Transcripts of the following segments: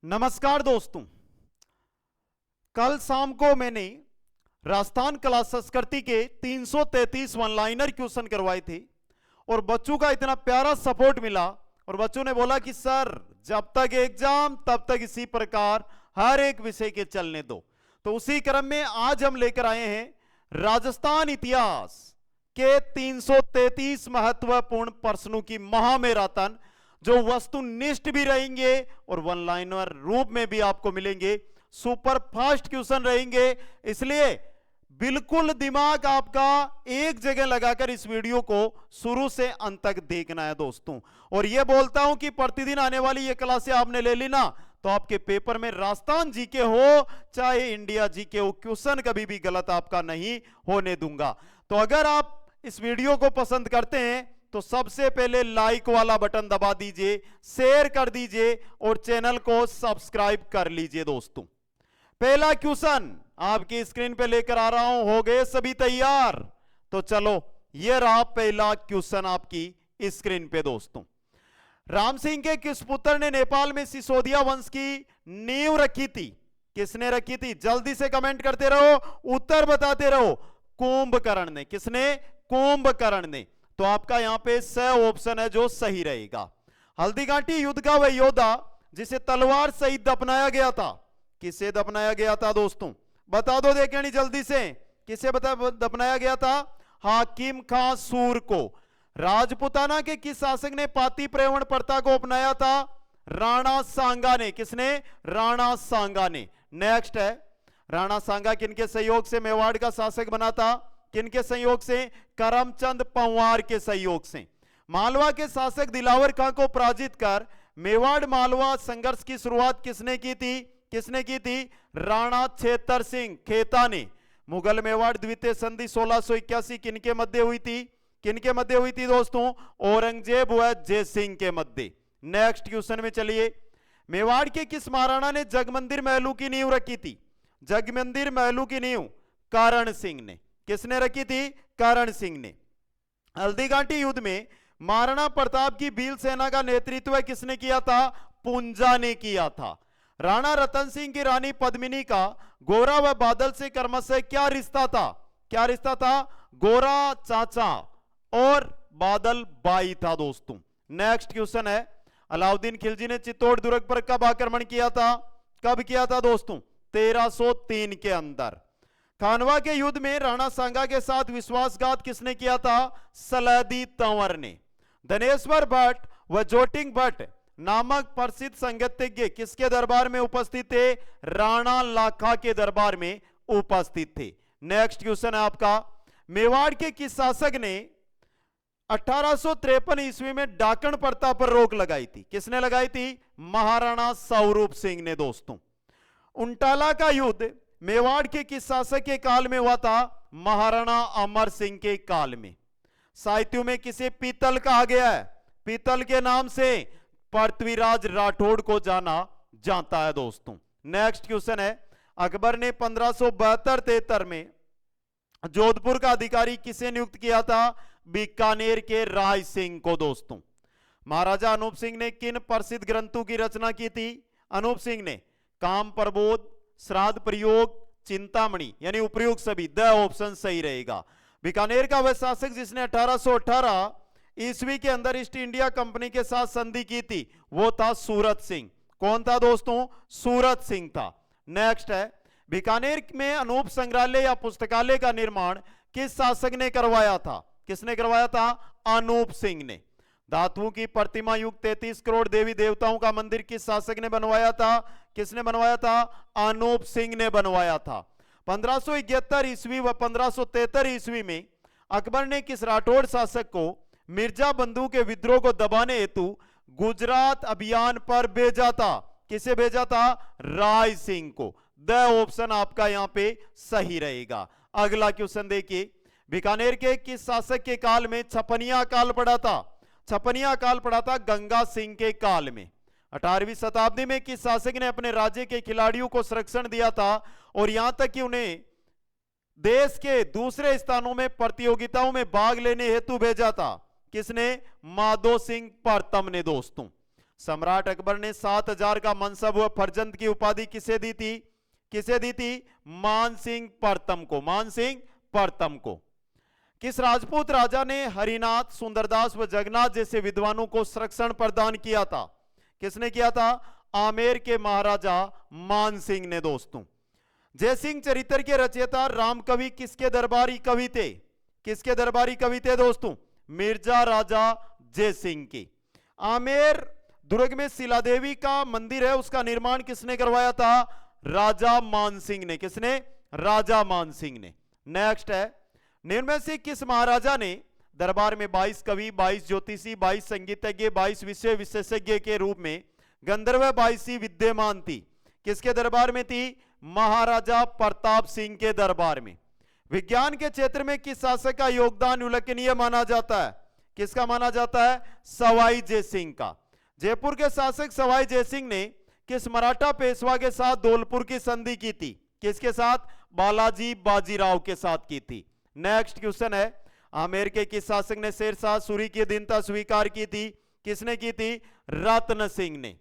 नमस्कार दोस्तों। कल शाम को मैंने राजस्थान कला संस्कृति के 333 वन लाइनर क्वेश्चन करवाए थे और बच्चों का इतना प्यारा सपोर्ट मिला और बच्चों ने बोला कि सर जब तक एग्जाम तब तक इसी प्रकार हर एक विषय के चलने दो। तो उसी क्रम में आज हम लेकर आए हैं राजस्थान इतिहास के 333 महत्वपूर्ण प्रश्नों की महामैराथन, जो वस्तुनिष्ठ भी रहेंगे और वन लाइनर रूप में भी आपको मिलेंगे। सुपर फास्ट क्वेश्चन रहेंगे, इसलिए बिल्कुल दिमाग आपका एक जगह लगाकर इस वीडियो को शुरू से अंत तक देखना है दोस्तों। और यह बोलता हूं कि प्रतिदिन आने वाली ये क्लासें आपने ले ली ना, तो आपके पेपर में राजस्थान जीके हो चाहे इंडिया जीके हो, क्वेश्चन कभी भी गलत आपका नहीं होने दूंगा। तो अगर आप इस वीडियो को पसंद करते हैं तो सबसे पहले लाइक वाला बटन दबा दीजिए, शेयर कर दीजिए और चैनल को सब्सक्राइब कर लीजिए दोस्तों। पहला क्वेश्चन आपकी स्क्रीन पे लेकर आ रहा हूं। हो गए सभी तैयार? तो चलो ये रहा पहला क्वेश्चन आपकी स्क्रीन पे दोस्तों। राम सिंह के किस पुत्र ने नेपाल में सिसोदिया वंश की नींव रखी थी? किसने रखी थी? जल्दी से कमेंट करते रहो, उत्तर बताते रहो। कुंभकर्ण ने। किसने? कुंभकर्ण ने। तो आपका यहां पे स ऑप्शन है जो सही रहेगा। हल्दीघाटी युद्ध का वह योद्धा जिसे तलवार सहित दफनाया गया था, किसे दफनाया गया था दोस्तों? बता दो देखें जल्दी से, किसे दफनाया गया था? हाकिम खां सूर को। राजपुताना के किस शासक ने पाती प्रवण प्रथा को अपनाया था? राणा सांगा ने। किसने? राणा सांगा ने। नेक्स्ट है, राणा सांगा किनके सहयोग से मेवाड़ का शासक बना था? किनके सहयोग से? करमचंद पंवार के सहयोग से। मालवा के शासक दिलावर खां को पराजित कर मेवाड़ मालवा संघर्ष की शुरुआत किसने की थी? किसने की थी? राणा छेतर सिंह खेता ने। मुगल मेवाड़ द्वितीय संधि 1681 किनके मध्य हुई थी? किनके मध्य हुई थी दोस्तों? औरंगजेब व जय सिंह के मध्य। नेक्स्ट क्वेश्चन में चलिए। मेवाड़ के किस महाराणा ने जगमंदिर महलों की नींव रखी थी? जगमंदिर महलों की नींव करण सिंह ने। किसने रखी थी? करण सिंह ने। हल्दीघाटी युद्ध में महाराणा प्रताप की भील सेना का नेतृत्व किसने किया था? पुंजा ने किया था। राणा रतन सिंह की रानी पद्मिनी का गोरा व बादल से क्रमशः क्या रिश्ता था? क्या रिश्ता था? गोरा चाचा और बादल बाई था दोस्तों। नेक्स्ट क्वेश्चन है, अलाउद्दीन खिलजी ने चित्तौड़ दुर्ग पर कब आक्रमण किया था? कब किया था दोस्तों? 1303 के अंदर। खानवा के युद्ध में राणा सांगा के साथ विश्वासघात किसने किया था? सलादी तंवर ने। धनेश्वर भट्ट व जोटिंग भट्ट नामक प्रसिद्ध संगीतज्ञ किसके दरबार में उपस्थित थे? राणा लाखा के दरबार में उपस्थित थे। नेक्स्ट क्वेश्चन है आपका, मेवाड़ के किस शासक ने 1853 ईस्वी में डाकण प्रथा पर रोक लगाई थी? किसने लगाई थी? महाराणा स्वरूप सिंह ने दोस्तों। उंटाला का युद्ध मेवाड़ के किस शासक के काल में हुआ था? महाराणा अमर सिंह के काल में। साहित्यों में किसे पीतल कहा गया है? पीतल के नाम से पृथ्वीराज राठौड़ को जाना जाता है दोस्तों। नेक्स्ट क्वेश्चन है, अकबर ने 1572-73 में जोधपुर का अधिकारी किसे नियुक्त किया था? बीकानेर के राय सिंह को दोस्तों। महाराजा अनूप सिंह ने किन प्रसिद्ध ग्रंथों की रचना की थी? अनूप सिंह ने काम प्रबोध, श्राद्ध प्रयोग, चिंतामणि, यानी उपयुक्त सभी। द ऑप्शन सही रहेगा। बीकानेर का वह शासक जिसने 1818 ईस्वी के अंदर ईस्ट इंडिया कंपनी के साथ संधि की थी, वो था सूरत सिंह। कौन था दोस्तों? सूरत सिंह था। नेक्स्ट है, बीकानेर में अनूप संग्रहालय या पुस्तकालय का निर्माण किस शासक ने करवाया था? किसने करवाया था? अनूप सिंह ने। धातुओं की प्रतिमा युक्त 33 करोड़ देवी देवताओं का मंदिर किस शासक ने बनवाया था? किसने बनवाया था? अनूप सिंह ने बनवाया था। 1571 ईस्वी व 1573 ईस्वी में अकबर ने किस राठौड़ शासक को मिर्जा बंधु के विद्रोह को दबाने हेतु गुजरात अभियान पर भेजा था? किसे भेजा था? राय सिंह को। द ऑप्शन आपका यहां पे सही रहेगा। अगला क्वेश्चन देखिए, बीकानेर के किस शासक के काल में छपनिया काल पड़ा था? छपनिया काल पड़ा था गंगा सिंह के काल में। 18वीं शताब्दी में किस शासक ने अपने राज्य के खिलाड़ियों को संरक्षण दिया था और यहां तक कि उन्हें देश के दूसरे स्थानों में प्रतियोगिताओं में भाग लेने हेतु भेजा था? किसने? माधो सिंह प्रथम ने दोस्तों। सम्राट अकबर ने 7000 का मनसब व फर्जंद की उपाधि किसे दी थी? किसे दी थी? मान सिंह प्रथम को। मान सिंह प्रथम को। किस राजपूत राजा ने हरिनाथ, सुंदरदास व जगन्नाथ जैसे विद्वानों को संरक्षण प्रदान किया था? किसने किया था? आमेर के महाराजा मान सिंह ने। दोस्तों, जयसिंह चरित्र के रचयिता राम कवि किसके दरबारी कवि थे? किसके दरबारी कवि थे दोस्तों? मिर्जा राजा जयसिंह की। आमेर दुर्ग में शिला देवी का मंदिर है, उसका निर्माण किसने करवाया था? राजा मानसिंह ने। किसने? राजा मानसिंह ने। नेक्स्ट है, निम्न में से किस महाराजा ने दरबार में 22 कवि, 22 ज्योतिषी, 22 संगीतज्ञ, 22 विषय विशेषज्ञ के रूप में गंधर्व 22 विद्यमान थी? किसके दरबार में थी? महाराजा प्रताप सिंह के दरबार में। विज्ञान के क्षेत्र में किस शासक का योगदान उल्लेखनीय माना जाता है? किसका माना जाता है? सवाई जयसिंह का। जयपुर के शासक सवाई जयसिंह ने किस मराठा पेशवा के साथ धौलपुर की संधि की थी? किसके साथ? बालाजी बाजीराव के साथ की थी। नेक्स्ट क्वेश्चन है, आमेर के किस शासक ने शेरशाह सूरी की अधीनता स्वीकार की थी? किसने की थी? रत्न सिंह ने।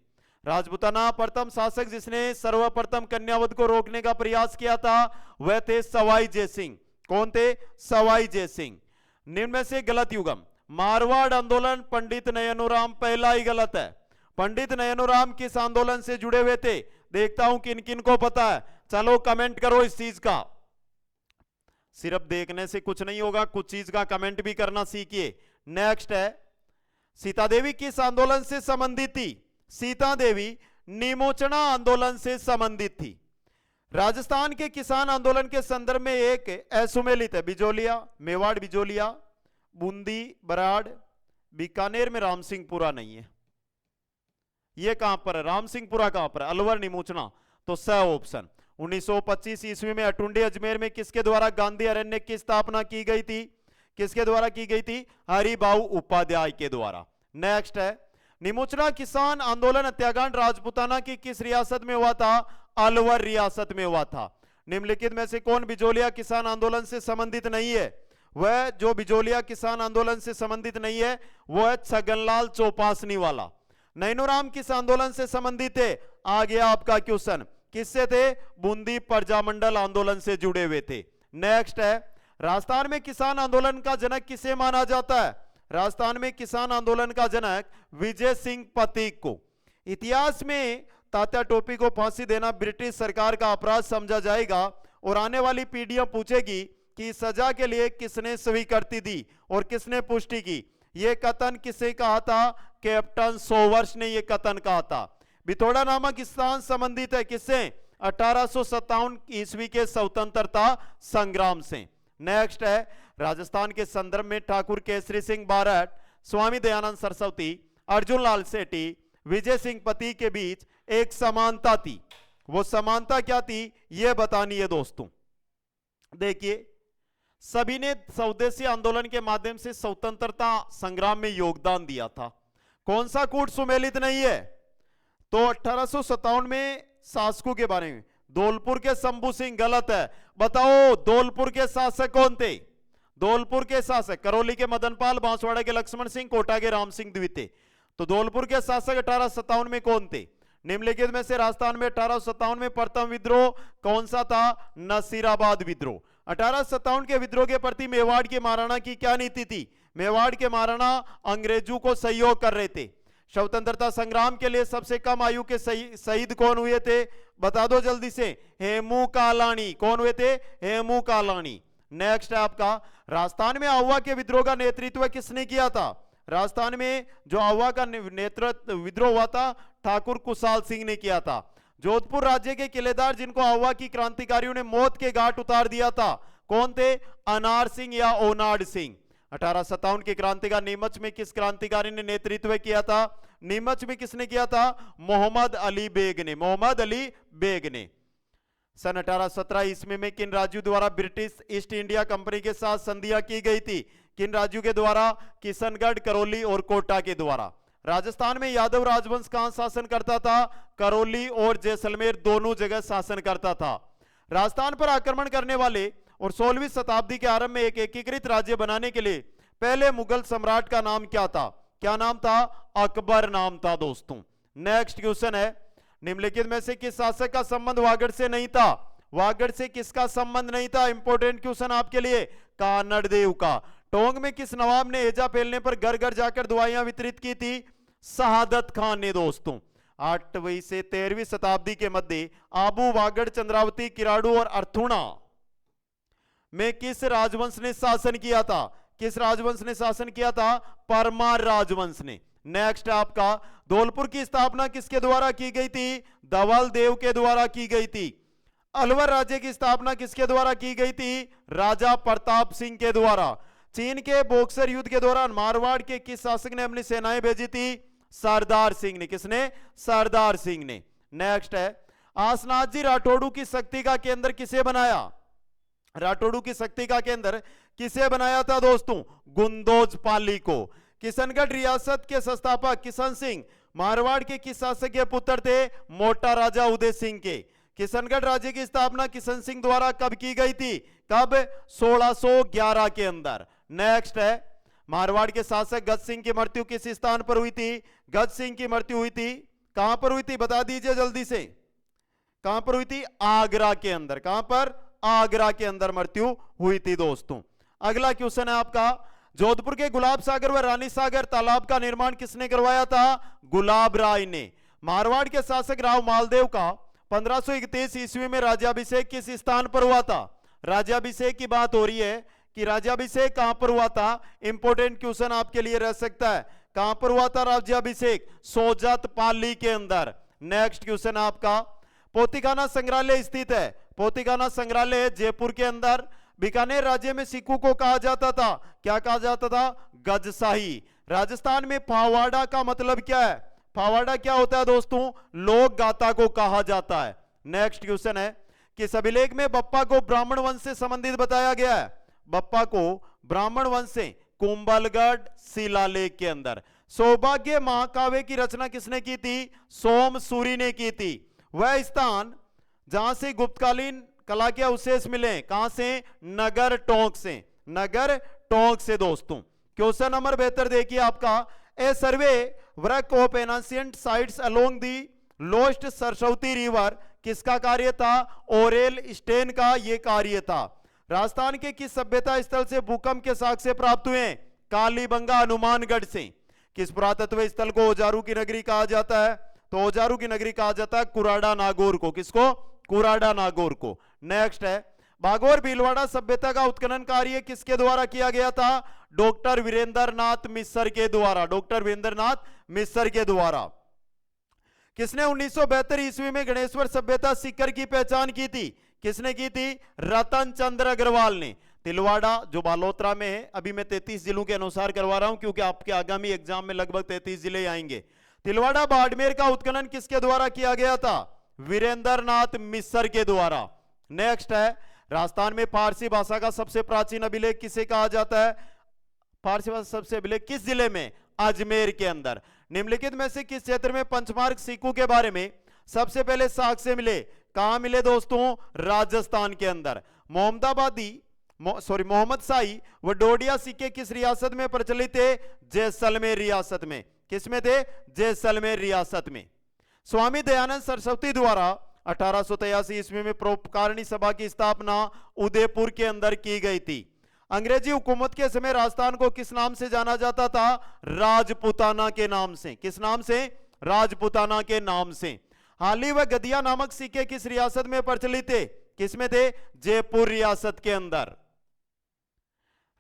राजपूताना प्रथम शासक जिसने सर्वप्रथम कन्यावध को रोकने का प्रयास किया था वह थे सवाई जयसिंह। कौन थे? सवाई जयसिंह। निम्न में से गलत युगम। मारवाड़ आंदोलन पंडित नयनोराम, पहला ही गलत है। पंडित नयनोराम किस आंदोलन से जुड़े हुए थे? देखता हूं किन किन को पता है, चलो कमेंट करो इस चीज का। सिर्फ देखने से कुछ नहीं होगा, कुछ चीज का कमेंट भी करना सीखिए। नेक्स्ट है, सीता देवी किस आंदोलन से संबंधित थी? सीता देवी निमोचना आंदोलन से संबंधित थी। राजस्थान के किसान आंदोलन के संदर्भ में एक असुमेलित है, बिजोलिया, मेवाड़ बिजोलिया, बूंदी बराड़, बीकानेर में रामसिंहपुरा नहीं है। ये कहां पर है? रामसिंहपुरा कहां पर है? अलवर निमोचना, तो स ऑप्शन। 1925 ईस्वी में अटुंडी अजमेर में किसके द्वारा गांधी अरण्य की स्थापना की गई थी? किसके द्वारा की गई थी? हरिभाऊ उपाध्याय के द्वारा। नेक्स्ट है, निमोचना किसान आंदोलन हत्याकांड राजपूताना की किस रियासत में हुआ था? अलवर रियासत में हुआ था। निम्नलिखित में से कौन बिजोलिया किसान आंदोलन से संबंधित नहीं है? वह जो बिजोलिया किसान आंदोलन से संबंधित नहीं है वह है छगनलाल चौपासनी वाला। नैनोराम किस आंदोलन से संबंधित है? आ गया आपका क्वेश्चन। किससे थे? बूंदी प्रजामंडल आंदोलन से जुड़े हुए थे। नेक्स्ट है, राजस्थान में किसान आंदोलन का जनक किसे माना जाता है? राजस्थान में किसान आंदोलन का जनक विजय सिंह पतीक को। इतिहास में तात्या टोपी को फांसी देना ब्रिटिश सरकार का अपराध समझा जाएगा और आने वाली पीढ़ियां पूछेगी कि सजा के लिए किसने स्वीकृति दी और किसने पुष्टि की। यह कथन किसे कहा था? कैप्टन सोवर्स ने यह कथन कहा था। बिथोड़ा नामक स्थान संबंधित है किससे? 1857 ईस्वी के स्वतंत्रता संग्राम से। नेक्स्ट है, राजस्थान के संदर्भ में ठाकुर केसरी सिंह बारठ, स्वामी दयानंद सरस्वती, अर्जुन लाल सेठी, विजय सिंह पति के बीच एक समानता थी। वो समानता क्या थी यह बतानी है दोस्तों। देखिए, सभी ने स्वदेशी आंदोलन के माध्यम से स्वतंत्रता संग्राम में योगदान दिया था। कौन सा कूट सुमेलित नहीं है? तो 1857 में शासकों के बारे में, धौलपुर के शंभू सिंह गलत है। बताओ धौलपुर के शासक कौन थे? धौलपुर के शासक करौली के मदनपाल, बांसवाड़ा के लक्ष्मण सिंह, कोटा के राम सिंह द्वितीय। तो धौलपुर के शासक 1857 में कौन थे? निम्नलिखित में से राजस्थान में 1857 में प्रथम विद्रोह कौन सा था? नसीराबाद विद्रोह। 1857 के विद्रोह के प्रति मेवाड़ के महाराणा की क्या नीति थी? मेवाड़ के महाराणा अंग्रेजों को सहयोग कर रहे थे। स्वतंत्रता संग्राम के लिए सबसे कम आयु के शहीद कौन हुए थे? बता दो जल्दी से। हेमू कालानी। कौन हुए थे? हेमू कालानी। नेक्स्ट है आपका, राजस्थान में आहुआ के विद्रोह का नेतृत्व किसने किया था? राजस्थान में जो आहुआ का नेतृत्व विद्रोह हुआ था ठाकुर कुशाल सिंह ने किया था। जोधपुर राज्य के किलेदार जिनको आहुआ की क्रांतिकारियों ने मौत के घाट उतार दिया था कौन थे? अनार सिंह या ओनाड सिंह। 1857 की क्रांति का नीमच में किस क्रांतिकारी ने नेतृत्व किया था? नीमच में किसने किया था? मोहम्मद अली बेग ने। मोहम्मद अली बेग ने। सन 1817 ईस्वी में किन राज्यों द्वारा ब्रिटिश ईस्ट इंडिया कंपनी के साथ संधियां की गई थी? किन राज्यों के द्वारा? किशनगढ़, करौली और कोटा के द्वारा। राजस्थान में यादव राजवंश कहां शासन करता था? करौली और जैसलमेर दोनों जगह शासन करता था। राजस्थान पर आक्रमण करने वाले और 16वीं शताब्दी के आरंभ में एक एकीकृत राज्य बनाने के लिए पहले मुगल सम्राट का नाम क्या था? क्या नाम था? अकबर नाम था दोस्तों। नेक्स्ट क्वेश्चन है, निम्नलिखित में से किस शासक का संबंध वागड़ से नहीं था? वागड़ से किसका संबंध नहीं था? इंपॉर्टेंट क्वेश्चन आपके लिए, कानड़ देव का। टोंक में किस नवाब ने हैजा फैलने पर घर घर जाकर दुआएं वितरित की थी? शहादत खान ने दोस्तों। 8वीं से 13वीं शताब्दी के मध्य आबू, वागड़, चंद्रावती, किराड़ू और अर्थुणा में किस राजवंश ने शासन किया था? किस राजवंश ने शासन किया था? परमार राजवंश ने। नेक्स्ट आपका, धौलपुर की स्थापना किसके द्वारा की गई थी? धवल देव के द्वारा की गई थी। अलवर राज्य की स्थापना किसके द्वारा की गई थी? राजा प्रताप सिंह के द्वारा। चीन के बॉक्सर युद्ध के दौरान मारवाड़ के किस शासक ने अपनी सेनाएं भेजी थी? सरदार सिंह ने। किसने? सरदार सिंह ने। नेक्स्ट है, आसनाथ जी राठौड़ू की शक्ति का केंद्र किसे बनाया? राठौड़ू की शक्ति का केंद्र किसे बनाया था दोस्तों? गुंदोज पाली को। किशनगढ़ रियासत के संस्थापक किशन सिंह मारवाड़ के किस शासक के पुत्र थे? मोटा राजा उदय सिंह के। किशनगढ़ राज्य की स्थापना किशन सिंह द्वारा कब की गई थी? कब? 1611 के अंदर। नेक्स्ट है, मारवाड़ के शासक गज सिंह की मृत्यु किस स्थान पर हुई थी? गज सिंह की मृत्यु हुई थी, कहां पर हुई थी? बता दीजिए जल्दी से, कहां पर हुई थी? आगरा के अंदर। कहां पर? आगरा के अंदर मृत्यु हुई थी दोस्तों। अगला क्वेश्चन है आपका, जोधपुर के गुलाब सागर व रानी सागर तालाब का निर्माण किसने करवाया था? गुलाब राय ने। मारवाड़ के शासक राव मालदेव का 1531 ईस्वी में राज्याभिषेक किस स्थान पर हुआ था? राज्याभिषेक की बात हो रही है कि राज्याभिषेक कहां पर हुआ था? इंपॉर्टेंट क्वेश्चन आपके लिए रह सकता है, कहां पर हुआ था राज्याभिषेक? सोजत पाली के अंदर। नेक्स्ट क्वेश्चन आपका, पोतीखाना संग्रहालय स्थित है। पोतीखाना संग्रहालय जयपुर के अंदर। बीकानेर राज्य में सिक्कों को कहा जाता था, क्या कहा जाता था? गजशाही। राजस्थान में फावाड़ा का मतलब क्या है? फावाड़ा क्या होता है दोस्तों? लोक गाथा को कहा जाता है। नेक्स्ट क्वेश्चन है, किस अभिलेख में बप्पा को ब्राह्मण वंश से संबंधित बताया गया है? बप्पा को ब्राह्मण वंश से कुंभलगढ़ शिलालेख के अंदर। सौभाग्य महाकाव्य की रचना किसने की थी? सोमसूरी ने की थी। वह स्थान जहां से गुप्तकालीन कला के अवशेष मिले, कहां से? नगर टोंक से। नगर टोंक से दोस्तों। क्वेश्चन नंबर 72 देखिए आपका, a survey work of ancient sites along the lost Saraswati river किसका कार्य था? ओरेल स्टेन का यह कार्य था। राजस्थान के किस सभ्यता स्थल से भूकंप के साक्ष्य प्राप्त हुए? कालीबंगा हनुमानगढ़ से। किस पुरातत्व स्थल को औजारू की नगरी कहा जाता है? तो औजारू की नगरी कहा जाता है कुराडा नागौर को। किसको? कुराडा नागौर को। नेक्स्ट है, बागौर भीलवाड़ा सभ्यता का उत्खनन कार्य किसके द्वारा किया गया था? डॉक्टर वीरेंद्र नाथ मिस्र के द्वारा। डॉक्टर वीरेंद्र नाथ मिस्र के द्वारा। किसने 1972 ईस्वी में गणेश्वर सभ्यता सीकर की पहचान की थी? किसने की थी? रतन चंद्र अग्रवाल ने। तिलवाड़ा जो बालोतरा में है, अभी मैं 33 जिलों के अनुसार करवा रहा हूं क्योंकि आपके आगामी एग्जाम में लगभग 33 जिले आएंगे। तिलवाड़ा बाड़मेर का उत्खनन किसके द्वारा किया गया था? वीरेंद्र नाथ मिस्र के द्वारा। नेक्स्ट है, राजस्थान में फारसी भाषा का सबसे प्राचीन अभिलेख किसे कहा जाता है? फारसी भाषा सबसे अभिलेख किस जिले में? अजमेर के अंदर। निम्नलिखित में से किस क्षेत्र में पंचमार्ग सिक्कों के बारे में सबसे पहले साक्ष्य मिले? कहां मिले दोस्तों? राजस्थान के अंदर। मोहम्मद शाही व डोडिया सिक्के किस रियासत में प्रचलित थे? जैसलमेर रियासत में। किसमें थे? जैसलमेर रियासत में। स्वामी दयानंद सरस्वती द्वारा 1883 ईस्वी में परोपकारिणी सभा की स्थापना उदयपुर के अंदर की गई थी। अंग्रेजी हुकूमत के समय राजस्थान को किस नाम से जाना जाता था? राजपुताना के नाम से। किस नाम से? राजपुताना के नाम से। हाली व गदिया नामक सिक्के किस रियासत में प्रचलित थे? किसमें थे? जयपुर रियासत के अंदर।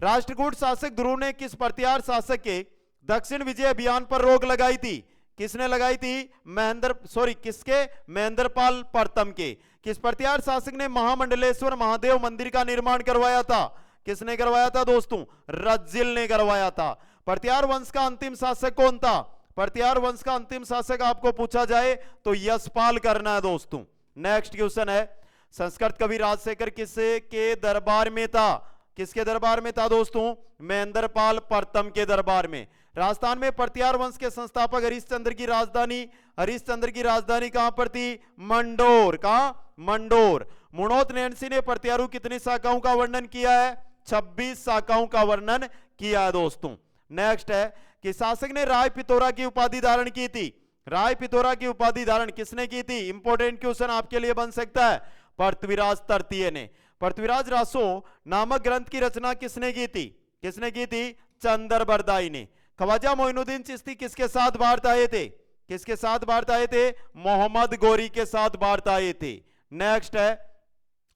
राष्ट्रकूट शासक ध्रुव ने किस प्रतिहार शासक के दक्षिण विजय अभियान पर रोक लगाई थी? किसने लगाई थी? किसके? महेंद्रपाल प्रथम के। किस प्रतिहार शासक ने महामंडलेश्वर महादेव मंदिर का निर्माण करवाया था? किसने करवाया था दोस्तों? रज्जिल ने करवाया था। प्रतिहार वंश का अंतिम शासक कौन था? प्रतिहार वंश का अंतिम शासक आपको पूछा जाए तो यशपाल करना है दोस्तों। नेक्स्ट क्वेश्चन है, संस्कृत कवि राजशेखर किसके के दरबार में था? किसके दरबार में था दोस्तों? महेंद्रपाल प्रथम के दरबार में। राजस्थान में प्रतिहार वंश के संस्थापक हरिश्चंद्र की राजधानी कहां पर थी? मंडोर। कहां? मंडोर। मुणोत नैन्सी ने प्रतिहारू कितनी शाखाओं का वर्णन किया है? 26 शाखाओं का वर्णन किया है दोस्तों। नेक्स्ट है, किस शासक ने राय पिथौरा की उपाधि धारण की थी? राय पिथौरा की उपाधि धारण किसने की थी? इंपॉर्टेंट क्वेश्चन आपके लिए बन सकता है। पृथ्वीराज तृतीय ने। पृथ्वीराज रासो नामक ग्रंथ की रचना किसने की थी? किसने की थी? चंद्रबरदाई ने। ख्वाजा मोइनुद्दीन चिश्ती किसके साथ भारत आए थे? किसके साथ भारत आए थे? मोहम्मद गोरी के साथ भारत आए थे। नेक्स्ट है,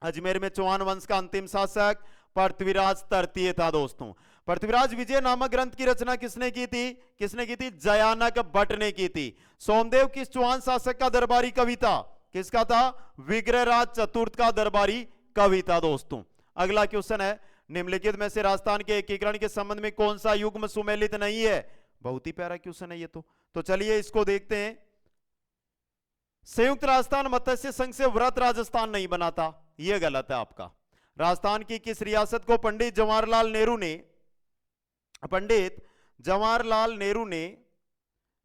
अजमेर में चौहान वंश का अंतिम शासक पृथ्वीराज तृतीय था दोस्तों। पृथ्वीराज विजय नामक ग्रंथ की रचना किसने की थी? किसने की थी? जयानक भट्ट ने की थी। सोमदेव किस चौहान शासक का दरबारी कवि था? किसका था? विग्रहराज चतुर्थ का दरबारी कवि था दोस्तों। अगला क्वेश्चन है, निम्नलिखित में से राजस्थान के एकीकरण के संबंध में कौन सा युग्म सुमेलित नहीं है? बहुत ही प्यारा क्वेश्चन है ये तो चलिए इसको देखते हैं। संयुक्त राजस्थान मत्स्य संघ से व्रत राजस्थान नहीं बना था, यह गलत है आपका। राजस्थान की किस रियासत को पंडित जवाहरलाल नेहरू ने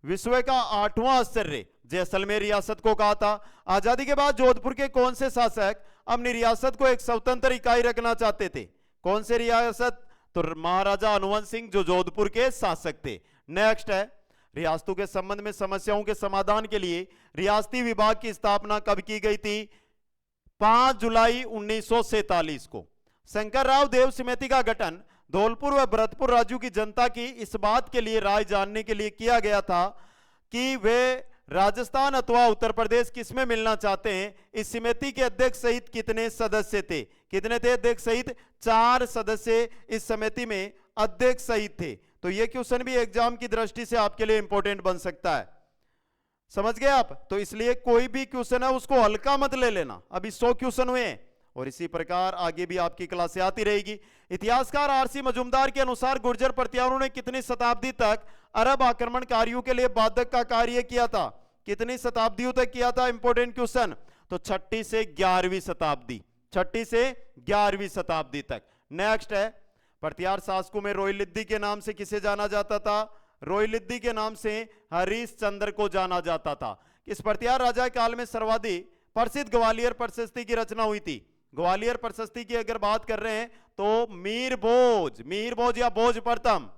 विश्व का 8वां आश्चर्य जैसलमेर रियासत को कहा था? आजादी के बाद जोधपुर के कौन से शासक अपनी रियासत को एक स्वतंत्र इकाई रखना चाहते थे? कौन से रियासत? तो महाराजा हनुवंश सिंह जो जोधपुर के शासक थे। नेक्स्ट है, रियासतों के संबंध में समस्याओं के समाधान के लिए रियासती विभाग की स्थापना कब की गई थी? 5 जुलाई 1947 को। शंकरराव देव समिति का गठन धौलपुर व भरतपुर राज्यों की जनता की इस बात के लिए राय जानने के लिए किया गया था कि वे राजस्थान अथवा उत्तर प्रदेश किसमें मिलना चाहते हैं। इस समिति के अध्यक्ष सहित कितने सदस्य थे? कितने थे अध्यक्ष सहित? 4 सदस्य इस समिति में अध्यक्ष सहित थे। तो यह क्वेश्चन भी एग्जाम की दृष्टि से आपके लिए इंपॉर्टेंट बन सकता है, समझ गए आप? तो इसलिए कोई भी क्वेश्चन है उसको हल्का मत ले लेना। अभी 100 क्वेश्चन हुए हैं और इसी प्रकार आगे भी आपकी क्लासें आती रहेगी। इतिहासकार आरसी मजूमदार के अनुसार गुर्जर प्रत्यारों ने कितनी शताब्दी तक अरब आक्रमणकारियों के लिए बाधक का कार्य किया था? कितनी शताब्दियों तक किया था? Important question. तो 6ठी से 11वीं शताब्दी, 6ठी से 11वीं शताब्दी तक। नेक्स्ट है, प्रत्यार शासकों में रोहिलिद्दी के नाम से किसे जाना जाता था? रोहिलिद्दी के नाम से हरिश्चंद्र को जाना जाता था। इस प्रत्यार राजा काल में सर्वाधिक प्रसिद्ध ग्वालियर प्रशस्ति की रचना हुई थी। ग्वालियर प्रशस्ति की अगर बात कर रहे हैं तो मीर भोज या भोज प्रथम।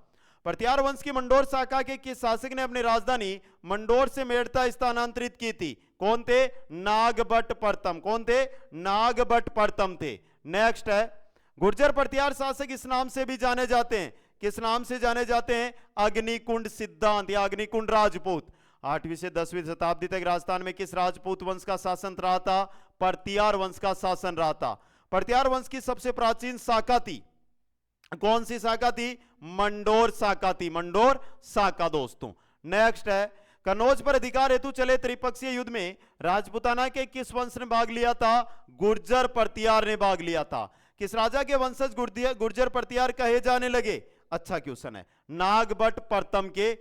प्रत्यार वंश की मंडोर शाखा के किस शासक ने अपनी राजधानी मंडोर से मेड़ता स्थानांतरित की थी? कौन थे? नागभट्ट प्रथम। कौन थे? नागभट्ट प्रथम थे। नेक्स्ट है, गुर्जर प्रत्यार शासक इस नाम से भी जाने जाते हैं। किस नाम से जाने जाते हैं? अग्निकुंड सिद्धांत या अग्निकुंड राजपूत। 8वीं से 10वीं शताब्दी तक राजस्थान में किस राजपूत वंश का शासन रहा था? प्रत्यार वंश का शासन रहा था। प्रत्यार वंश की सबसे प्राचीन शाखा थी, कौन सी शाखा थी? मंडोर शाखा थी, मंडोर शाखा दोस्तों। नेक्स्ट है, कन्नौज पर अधिकार हेतु चले त्रिपक्षीय युद्ध में राजपुताना के किस वंश ने भाग लिया था? गुर्जर प्रत्यार ने भाग लिया था। किस राजा के वंशज गुर्जर प्रत्यार कहे जाने लगे? अच्छा क्वेश्चन है, नागभट्ट प्रथम के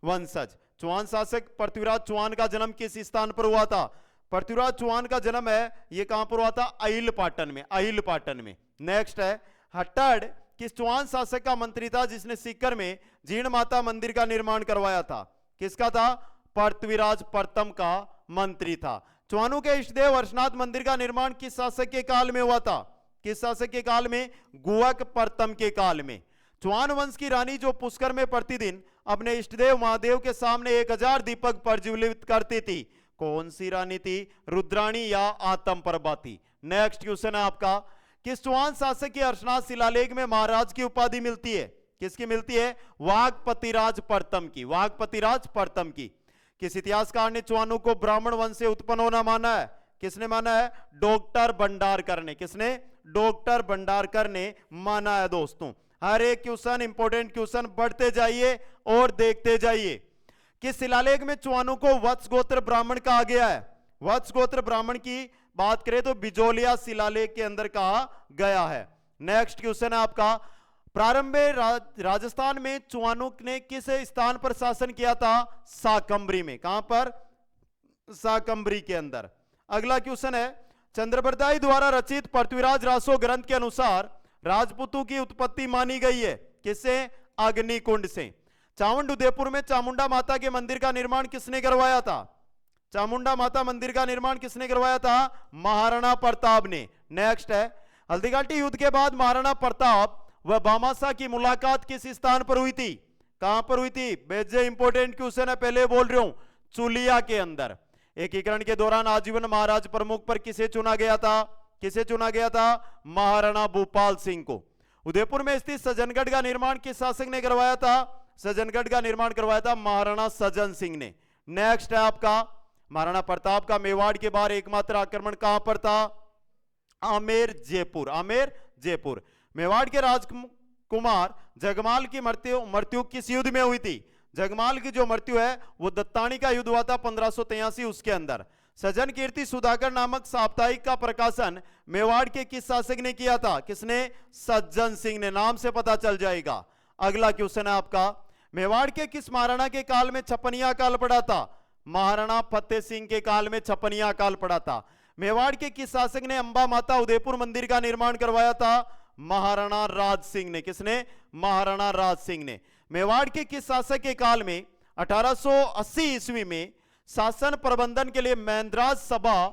वंशज। चौहान शासक पृथ्वीराज चौहान का जन्म किस स्थान पर हुआ था? पृथ्वीराज चौहान का जन्म है ये कहां पर हुआ था? अहिलपाटन में। नेक्स्ट है, हट्टड़ किस चौहान शासक का मंत्री था जिसने सीकर में जीर्ण माता मंदिर का निर्माण करवाया था? किसका था? पृथ्वीराज प्रथम का मंत्री था। चौहानों के इष्टदेव हर्षनाथ मंदिर का निर्माण किस शासक के काल में हुआ था? किस शासक के काल में? गुहक प्रथम के काल में। चौहान वंश की रानी जो पुष्कर में प्रतिदिन अपने इष्टदेव महादेव के सामने 1000 दीपक प्रज्वलित करती थी, कौन सी रानी थी? रुद्राणी या आतमप्रभा थी। नेक्स्ट क्वेश्चन है आपका, किस चौहान शासक के हर्षनाथ शिलालेख में महाराज की उपाधि मिलती है? किसकी मिलती है? वाघपतिराज प्रथम की, वाघपतिराज प्रथम की। किस इतिहासकार ने चौहानों को ब्राह्मण वंश से उत्पन्न होना माना है? किसने माना है? डॉक्टर भंडारकर ने। किसने? डॉक्टर भंडारकर ने माना है दोस्तों। हर एक क्वेश्चन इंपॉर्टेंट क्वेश्चन बढ़ते जाइए और देखते जाइए। किस शिलालेख में चौहानों को वत्स गोत्र ब्राह्मण कहा गया है? वत्स गोत्र ब्राह्मण की बात करें तो बिजोलिया शिलालेख के अंदर कहा गया है। नेक्स्ट क्वेश्चन है आपका, प्रारंभ में राजस्थान में चौहानों ने किस स्थान पर शासन किया था? शाकंभरी में। कहां पर? शाकंभरी के अंदर। अगला क्वेश्चन है, चंद्रबरदाई द्वारा रचित पृथ्वीराज रासो ग्रंथ के अनुसार राजपूतों की उत्पत्ति मानी गई है किससे? अग्निकुंड से। चामुंड उदयपुर में चामुंडा माता के मंदिर का निर्माण किसने करवाया था? चामुंडा माता मंदिर का निर्माण किसने करवाया था? महाराणा प्रताप ने। नेक्स्ट है, हल्दीघाटी युद्ध के बाद महाराणा प्रताप व भामाशाह की मुलाकात किस स्थान पर हुई थी? कहां पर हुई थी? बेजे इंपोर्टेंट क्वेश्चन है, पहले बोल रहा हूं, चुलिया के अंदर। एकीकरण के दौरान आजीवन महाराज प्रमुख पर किसे चुना गया था? किसे चुना गया था? महाराणा भूपाल सिंह को। उदयपुर में स्थित सज्जनगढ़ का निर्माण किस शासक ने करवाया था? सज्जनगढ़ का निर्माण करवाया था महाराणा सज्जन सिंह ने। नेक्स्ट है आपका, महाराणा प्रताप का मेवाड़ के बाहर एकमात्र आक्रमण कहां पर था? आमेर जयपुर। आमेर जयपुर। मेवाड़ के राजकुमार जगमाल की मृत्यु किस युद्ध में हुई थी? जगमाल की जो मृत्यु है वो दत्तानी का युद्ध हुआ था 1583 उसके अंदर। सज्जन कीर्ति सुधाकर नामक साप्ताहिक का प्रकाशन मेवाड़ के किस शासक ने किया था? किसने? सज्जन सिंह ने। नाम से पता चल जाएगा। अगला क्वेश्चन है आपका, मेवाड़ के किस महाराणा के काल में छपनिया काल पड़ा था? महाराणा फतेह सिंह के काल में छपनिया काल पड़ा था। मेवाड़ के किस शासक ने अंबा माता उदयपुर मंदिर का निर्माण करवाया था? महाराणा राज सिंह ने। किसने? महाराणा राज सिंह ने। मेवाड़ के किस शासक के काल में 1880 ईस्वी में शासन प्रबंधन के लिए मैंद्राज सभा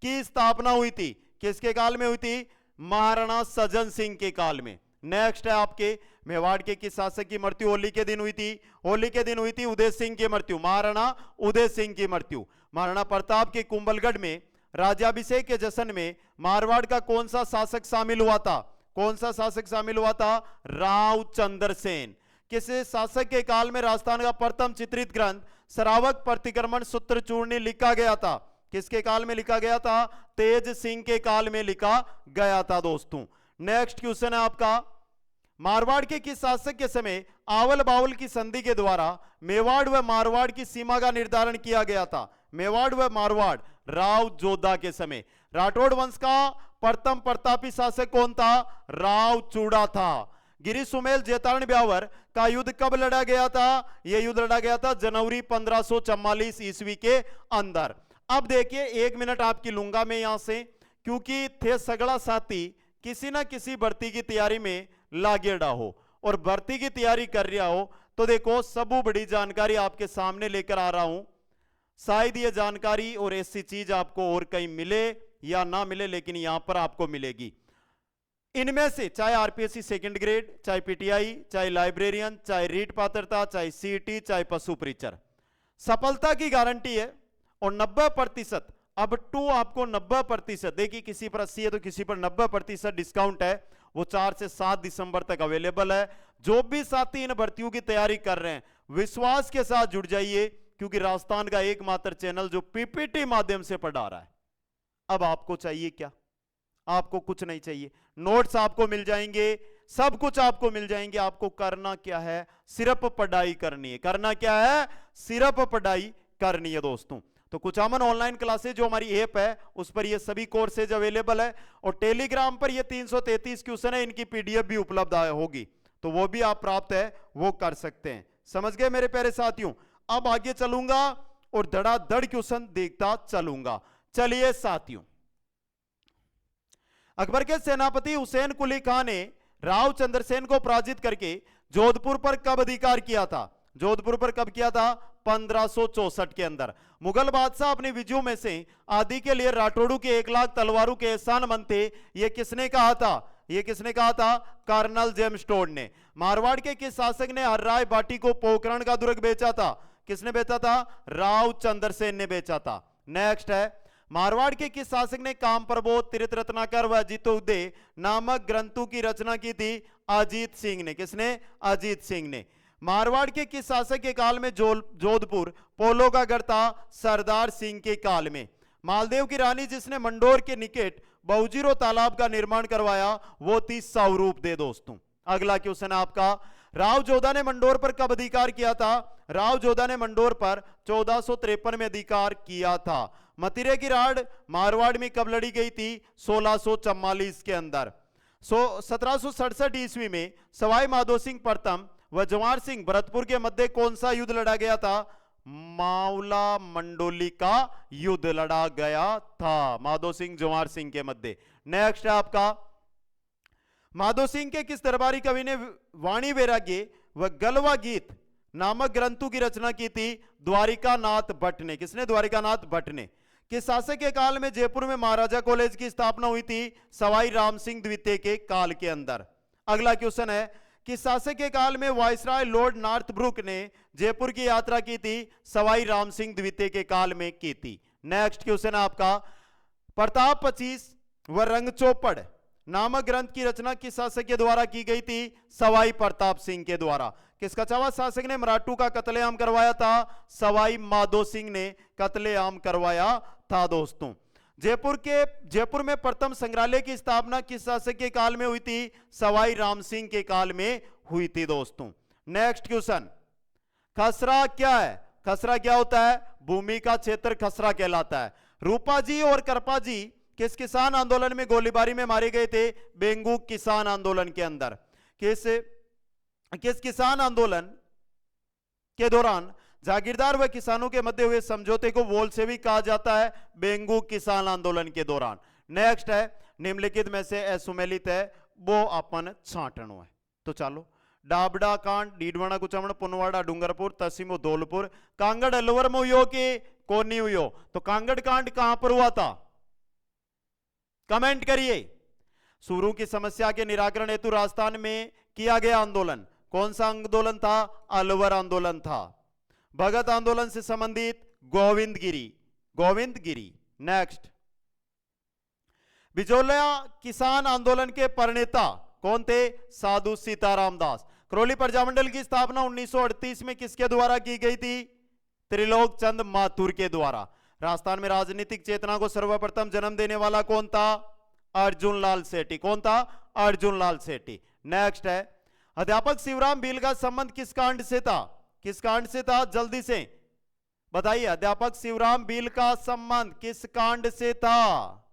की स्थापना हुई थी? किसके काल में हुई थी? महाराणा सज्जन सिंह के काल में। नेक्स्ट है आपके, मेवाड़ के किस शासक की मृत्यु होली के दिन हुई थी? होली के दिन हुई थी उदय सिंह की मृत्यु, महाराणा उदय सिंह की मृत्यु। महाराणा प्रताप के कुंभलगढ़ में राज्याभिषेक के जश्न में मारवाड़ का कौन सा शासक शामिल हुआ था? कौन सा शासक शामिल हुआ था? राव चंद्रसेन। किस शासक के काल में राजस्थान का प्रथम चित्रित ग्रंथ श्रावक प्रतिक्रमण सूत्र चूर्ण लिखा गया था? किसके काल में लिखा गया था? तेज सिंह के काल में लिखा गया था दोस्तों। नेक्स्ट क्वेश्चन है आपका, मारवाड़ के किस शासक के समय आवल बावल की संधि के द्वारा मेवाड़ व मारवाड़ की सीमा का निर्धारण किया गया था? मेवाड़ व मारवाड़ राव जोधा के समय। राठौड़ वंश का प्रथम प्रतापी शासक कौन था? राव चूड़ा था। गिरी सुमेल जैतारण ब्यावर का युद्ध कब लड़ा गया था? यह युद्ध लड़ा गया था जनवरी 1544 ईस्वी के अंदर। अब देखिए 1 मिनट आपकी लूंगा मैं यहां से, क्योंकि थे सगड़ा साथी किसी ना किसी भर्ती की तैयारी में लागेड़ा हो और भर्ती की तैयारी कर रहा हो, तो देखो सबू बड़ी जानकारी आपके सामने लेकर आ रहा हूं। शायद ये जानकारी और ऐसी चीज आपको और कहीं मिले या ना मिले, लेकिन यहां पर आपको मिलेगी। इनमें से चाहे आरपीएससी सेकंड ग्रेड, चाहे पीटीआई, चाहे लाइब्रेरियन, चाहे रीट पात्रता, चाहे सीईटी, चाहे पशु परीक्षर, सफलता की गारंटी है। और 90%, अब टू आपको 90%, देखिए किसी पर 80 है तो किसी पर 90% डिस्काउंट है, वो 4 से 7 दिसंबर तक अवेलेबल है। जो भी साथी इन भर्तियों की तैयारी कर रहे हैं विश्वास के साथ जुड़ जाइए, क्योंकि राजस्थान का एकमात्र चैनल जो पीपीटी माध्यम से पढ़ा रहा है। अब आपको चाहिए क्या? आपको कुछ नहीं चाहिए, नोट्स आपको मिल जाएंगे, सब कुछ आपको मिल जाएंगे। आपको करना क्या है? सिर्फ पढ़ाई करनी है। करना क्या है? सिर्फ पढ़ाई करनी है दोस्तों। तो कुछ अमन ऑनलाइन क्लासेज जो हमारी ऐप है उस पर ये सभी कोर्सेज अवेलेबल है, और टेलीग्राम पर ये 333 क्वेश्चन है, इनकी पीडीएफ भी उपलब्ध होगी, तो वो भी आप प्राप्त है वो कर सकते हैं। समझ गए मेरे प्यारे साथियों? अब आगे चलूंगा और धड़ाधड़ क्वेश्चन देखता चलूंगा। चलिए साथियों, अकबर के सेनापति हुसैन कुली खान ने राव चंद्रसेन को पराजित करके जोधपुर पर कब अधिकार किया था? जोधपुर पर कब किया था? 1564 के अंदर। मुगल बादशाह अपने विजयों में से आदि के लिए राठौड़ों के 1 लाख तलवारों के एहसानमंद थे, यह किसने कहा था? यह किसने कहा था? कर्नल जेम्स टोड ने। मारवाड़ के किस शासक ने हर्राय बाटी को पोखरण का दुर्ग बेचा था? किसने बेचा था? राव चंद्रसेन ने बेचा था। नेक्स्ट है, मारवाड़ के किस शासक ने काम प्रबोध, तीर्थ रत्नाकर व अजीतोदय नामक ग्रंथों की रचना की थी? अजीत सिंह ने। किसने? अजीत सिंह ने। मारवाड़ के किस शासक के काल में जोधपुर पोलो का गढ़ था? सरदार सिंह के काल में। मालदेव की रानी जिसने मंडोर के निकट बहुजीरो तालाब का निर्माण करवाया वो थी स्वरूप दे दोस्तों। अगला क्वेश्चन आपका, राव जोधा ने मंडोर पर कब अधिकार किया था? राव जोधा ने मंडोर पर 1453 में अधिकार किया था। मतिरे की राड़ मारवाड़ में कब लड़ी गई थी? 1644 के अंदर। 1767 ईस्वी में सवाई माधो सिंह प्रथम व जवाहर सिंह भरतपुर के मध्य कौन सा युद्ध लड़ा गया था? मावला मंडोली का युद्ध लड़ा गया था, माधो सिंह जवाहर सिंह के मध्य। नेक्स्ट है आपका, माधो सिंह के किस दरबारी कवि ने वाणी वैराग्य व गलवा गीत नामक ग्रंथों की रचना की थी? द्वारिकानाथ भट्ट ने। किसने? द्वारिकानाथ भट्ट ने। किस शासक के काल में जयपुर में महाराजा कॉलेज की स्थापना हुई थी? सवाई राम सिंह द्वितीय के काल के अंदर। अगला क्वेश्चन है, कि शासक के काल में वायसराय लॉर्ड नॉर्थब्रुक ने जयपुर की यात्रा की थी, सवाई राम सिंह द्वितीय के काल में की थी। नेक्स्ट क्वेश्चन है आपका, प्रताप 25 व रंग चौपड़ नामक ग्रंथ की रचना किस शासक के द्वारा की गई थी? सवाई प्रताप सिंह के द्वारा। किस कछावा शासक ने मराठू का कत्लेआम करवाया था? सवाई माधो सिंह ने कत्लेआम करवाया था दोस्तों। जयपुर में प्रथम संग्रहालय की स्थापना किस शासक के काल में हुई थी? सवाई राम सिंह के काल में हुई थी दोस्तों। नेक्स्ट क्वेश्चन, खसरा क्या है? खसरा क्या होता है? भूमि का क्षेत्र खसरा कहलाता है। रूपा जी और करपा जी किस किसान आंदोलन में गोलीबारी में मारे गए थे? बेंगू किसान आंदोलन के अंदर। किस किसान आंदोलन के दौरान जागीरदार व किसानों के मध्य हुए समझौते को बोल्शेविक कहा जाता है? बेंगू किसान आंदोलन के दौरान। नेक्स्ट है, निम्नलिखित में से असुमेलित है वो अपन छांटनो है। तो चलो, डाबडा कांड डीडवाना कुचामण पुनवाड़ा डूंगरपुर तहसीमो धौलपुर कांगड़ अलवर में हुई कि कोनी हुई हो? तो कांगड़ कांड कहां पर हुआ था? कमेंट करिए। सूरों की समस्या के निराकरण हेतु राजस्थान में किया गया आंदोलन कौन सा आंदोलन था? अलवर आंदोलन था। भगत आंदोलन से संबंधित गोविंदगिरी। नेक्स्ट, बिजोलिया किसान आंदोलन के प्रणेता कौन थे? साधु सीताराम दास। करौली प्रजामंडल की स्थापना 1938 में किसके द्वारा की गई थी? त्रिलोक चंद माथुर के द्वारा। राजस्थान में राजनीतिक चेतना को सर्वप्रथम जन्म देने वाला कौन था? अर्जुन लाल सेठी। कौन था? अर्जुन लाल सेठी। नेक्स्ट है, अध्यापक शिवराम बील का संबंध किस कांड से था? किस कांड से था? जल्दी से बताइए, अध्यापक शिवराम बील का संबंध किस कांड से था?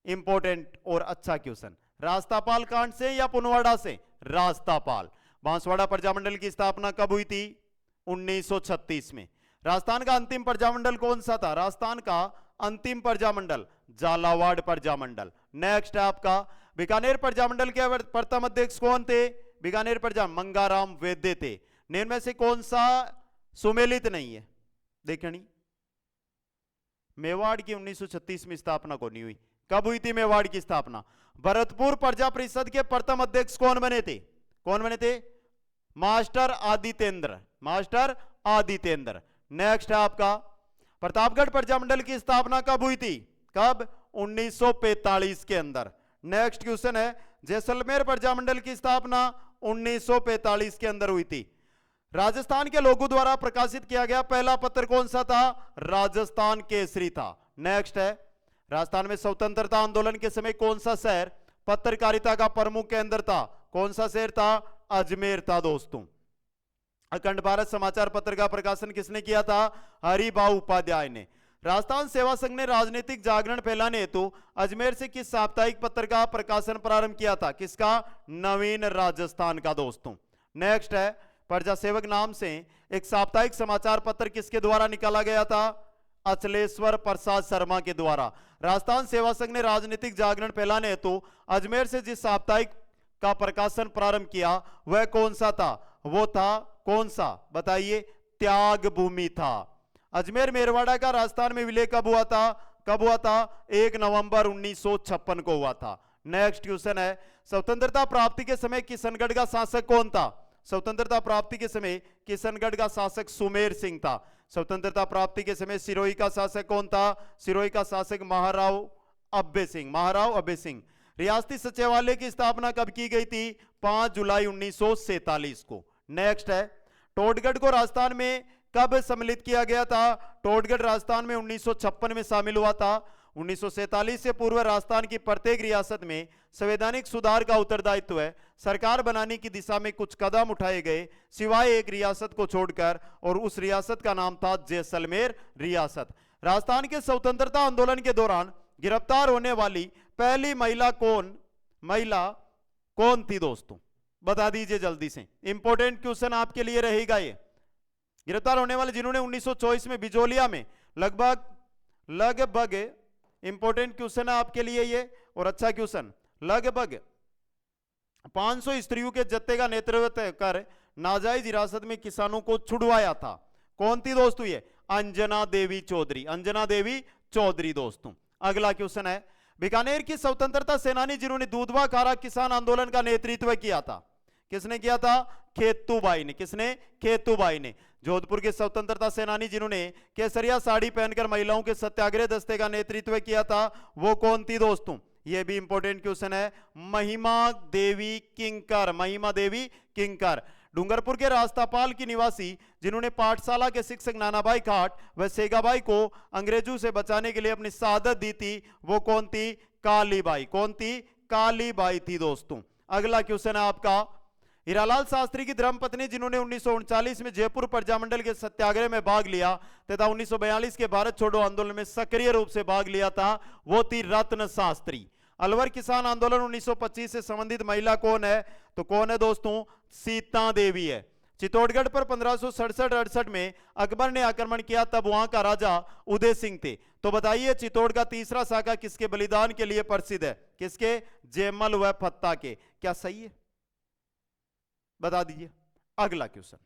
इंपॉर्टेंट और अच्छा क्वेश्चन। रास्तापाल कांड से या पुनवाड़ा से? रास्तापाल। बांसवाड़ा प्रजामंडल की स्थापना कब हुई थी? 1936 में। राजस्थान का अंतिम प्रजामंडल कौन सा था? राजस्थान का अंतिम प्रजामंडल झालावाड़ प्रजामंडल। नेक्स्ट है आपका, बीकानेर प्रजामंडल के प्रथम अध्यक्ष कौन थे? बीकानेर मंगाराम वैद्य थे। निम्न में से कौन सा सुमेलित नहीं है? देखनी, मेवाड़ की 1936 में स्थापना कौन हुई? कब हुई थी मेवाड़ की स्थापना? भरतपुर प्रजा परिषद के प्रथम अध्यक्ष कौन बने थे? कौन बने थे? मास्टर आदितेंद्र। नेक्स्ट है आपका, प्रतापगढ़ प्रजामंडल की स्थापना कब हुई थी? कब? 1945 के अंदर। नेक्स्ट क्वेश्चन है, जैसलमेर प्रजामंडल की स्थापना 1945 के अंदर हुई थी। राजस्थान के लोगों द्वारा प्रकाशित किया गया पहला पत्र कौन सा था? राजस्थान केसरी था। नेक्स्ट है, राजस्थान में स्वतंत्रता आंदोलन के समय कौन सा शहर पत्रकारिता का प्रमुख केंद्र था? कौन सा शहर था? अजमेर था दोस्तों। अखंड भारत समाचार पत्र का प्रकाशन किसने किया था? हरिभाऊ उपाध्याय ने। राजस्थान सेवा संघ ने राजनीतिक जागरण फैलाने हेतु अजमेर से किस साप्ताहिक पत्र का प्रकाशन प्रारंभ किया था? किसका? नवीन राजस्थान का दोस्तों। नेक्स्ट है, प्रजा सेवक नाम से एक साप्ताहिक समाचार पत्र किसके द्वारा निकाला गया था? अचलेश्वर प्रसाद शर्मा के द्वारा। राजस्थान सेवा संघ ने राजनीतिक जागरण फैलाने हेतु अजमेर से जिस साप्ताहिक का प्रकाशन प्रारंभ किया वह कौन सा था? वो था कौन सा? बताइए। त्याग भूमि था। अजमेर मेरवाड़ा का राजस्थान में विलय कब हुआ था? कब हुआ था? 1 नवंबर 1956 को हुआ था। नेक्स्ट क्वेश्चन है, स्वतंत्रता प्राप्ति के समय किशनगढ़ का शासक कौन था? स्वतंत्रता प्राप्ति के समय किशनगढ़ का शासक सुमेर सिंह था। स्वतंत्रता प्राप्ति के समय सिरोही का शासक कौन था? सिरोही का शासक महाराव अब्बे सिंह। रियासती सचिवालय की स्थापना कब की गई थी? 5 जुलाई 1947 को। नेक्स्ट है, टोडगढ़ को राजस्थान में कब सम्मिलित किया गया था? टोडगढ़ राजस्थान में 1956 में शामिल हुआ था। 1947 से पूर्व राजस्थान की प्रत्येक रियासत में संवैधानिक सुधार का उत्तरदायित्व है। सरकार बनाने की दिशा में कुछ कदम उठाए गए सिवाय एक रियासत को छोड़कर, और उस रियासत का नाम था जैसलमेर रियासत। राजस्थान के स्वतंत्रता आंदोलन के दौरान गिरफ्तार होने वाली पहली महिला कौन थी दोस्तों? बता दीजिए जल्दी से। इंपॉर्टेंट क्वेश्चन आपके लिए रहेगा ये। गिरफ्तार होने वाले जिन्होंने 1924 में बिजोलिया में लगभग इंपॉर्टेंट क्वेश्चन है आपके लिए ये, और अच्छा क्वेश्चन, लगभग 500 स्त्रियों के जत्थे का नेतृत्व कर नाजायज हिरासत में किसानों को छुड़वाया था। कौन थी दोस्तों ये? अंजना देवी चौधरी दोस्तों। अगला क्वेश्चन है, बीकानेर की स्वतंत्रता सेनानी जिन्होंने दूधवा खारा किसान आंदोलन का नेतृत्व किया था, किसने किया था? खेतूबाई ने। किसने? खेतूबाई ने। जोधपुर के स्वतंत्रता सेनानी जिन्होंने केसरिया साड़ी पहनकर महिलाओं के सत्याग्रह दस्ते का नेतृत्व किया था, वो कौन थी दोस्तों? ये भी इंपॉर्टेंट क्वेश्चन है। महिमा देवी किंकर। महिमा देवी किंकर। डूंगरपुर के रास्तापाल की निवासी जिन्होंने पाठशाला के शिक्षक नानाभाई खाट व सेगाबाई को अंग्रेजों से बचाने के लिए अपनी शहादत दी थी, वो कौन थी? कालीबाई। कौन थी? कालीबाई थी दोस्तों। अगला क्वेश्चन है आपका, हीरालाल शास्त्री की धर्मपत्नी जिन्होंने 1939 में जयपुर प्रजामंडल के सत्याग्रह में भाग लिया तथा 1942 के भारत छोड़ो आंदोलन में सक्रिय रूप से भाग लिया था, वो थी रत्न शास्त्री। अलवर किसान आंदोलन 1925 से संबंधित महिला कौन है? तो कौन है दोस्तों? सीता देवी है। चित्तौड़गढ़ पर 1567-68 में अकबर ने आक्रमण किया, तब वहां का राजा उदय सिंह थे। तो बताइए चित्तौड़ का तीसरा शाखा किसके बलिदान के लिए प्रसिद्ध है? किसके? जयमल व फत्ता के। क्या सही है? बता दीजिए। अगला क्वेश्चन,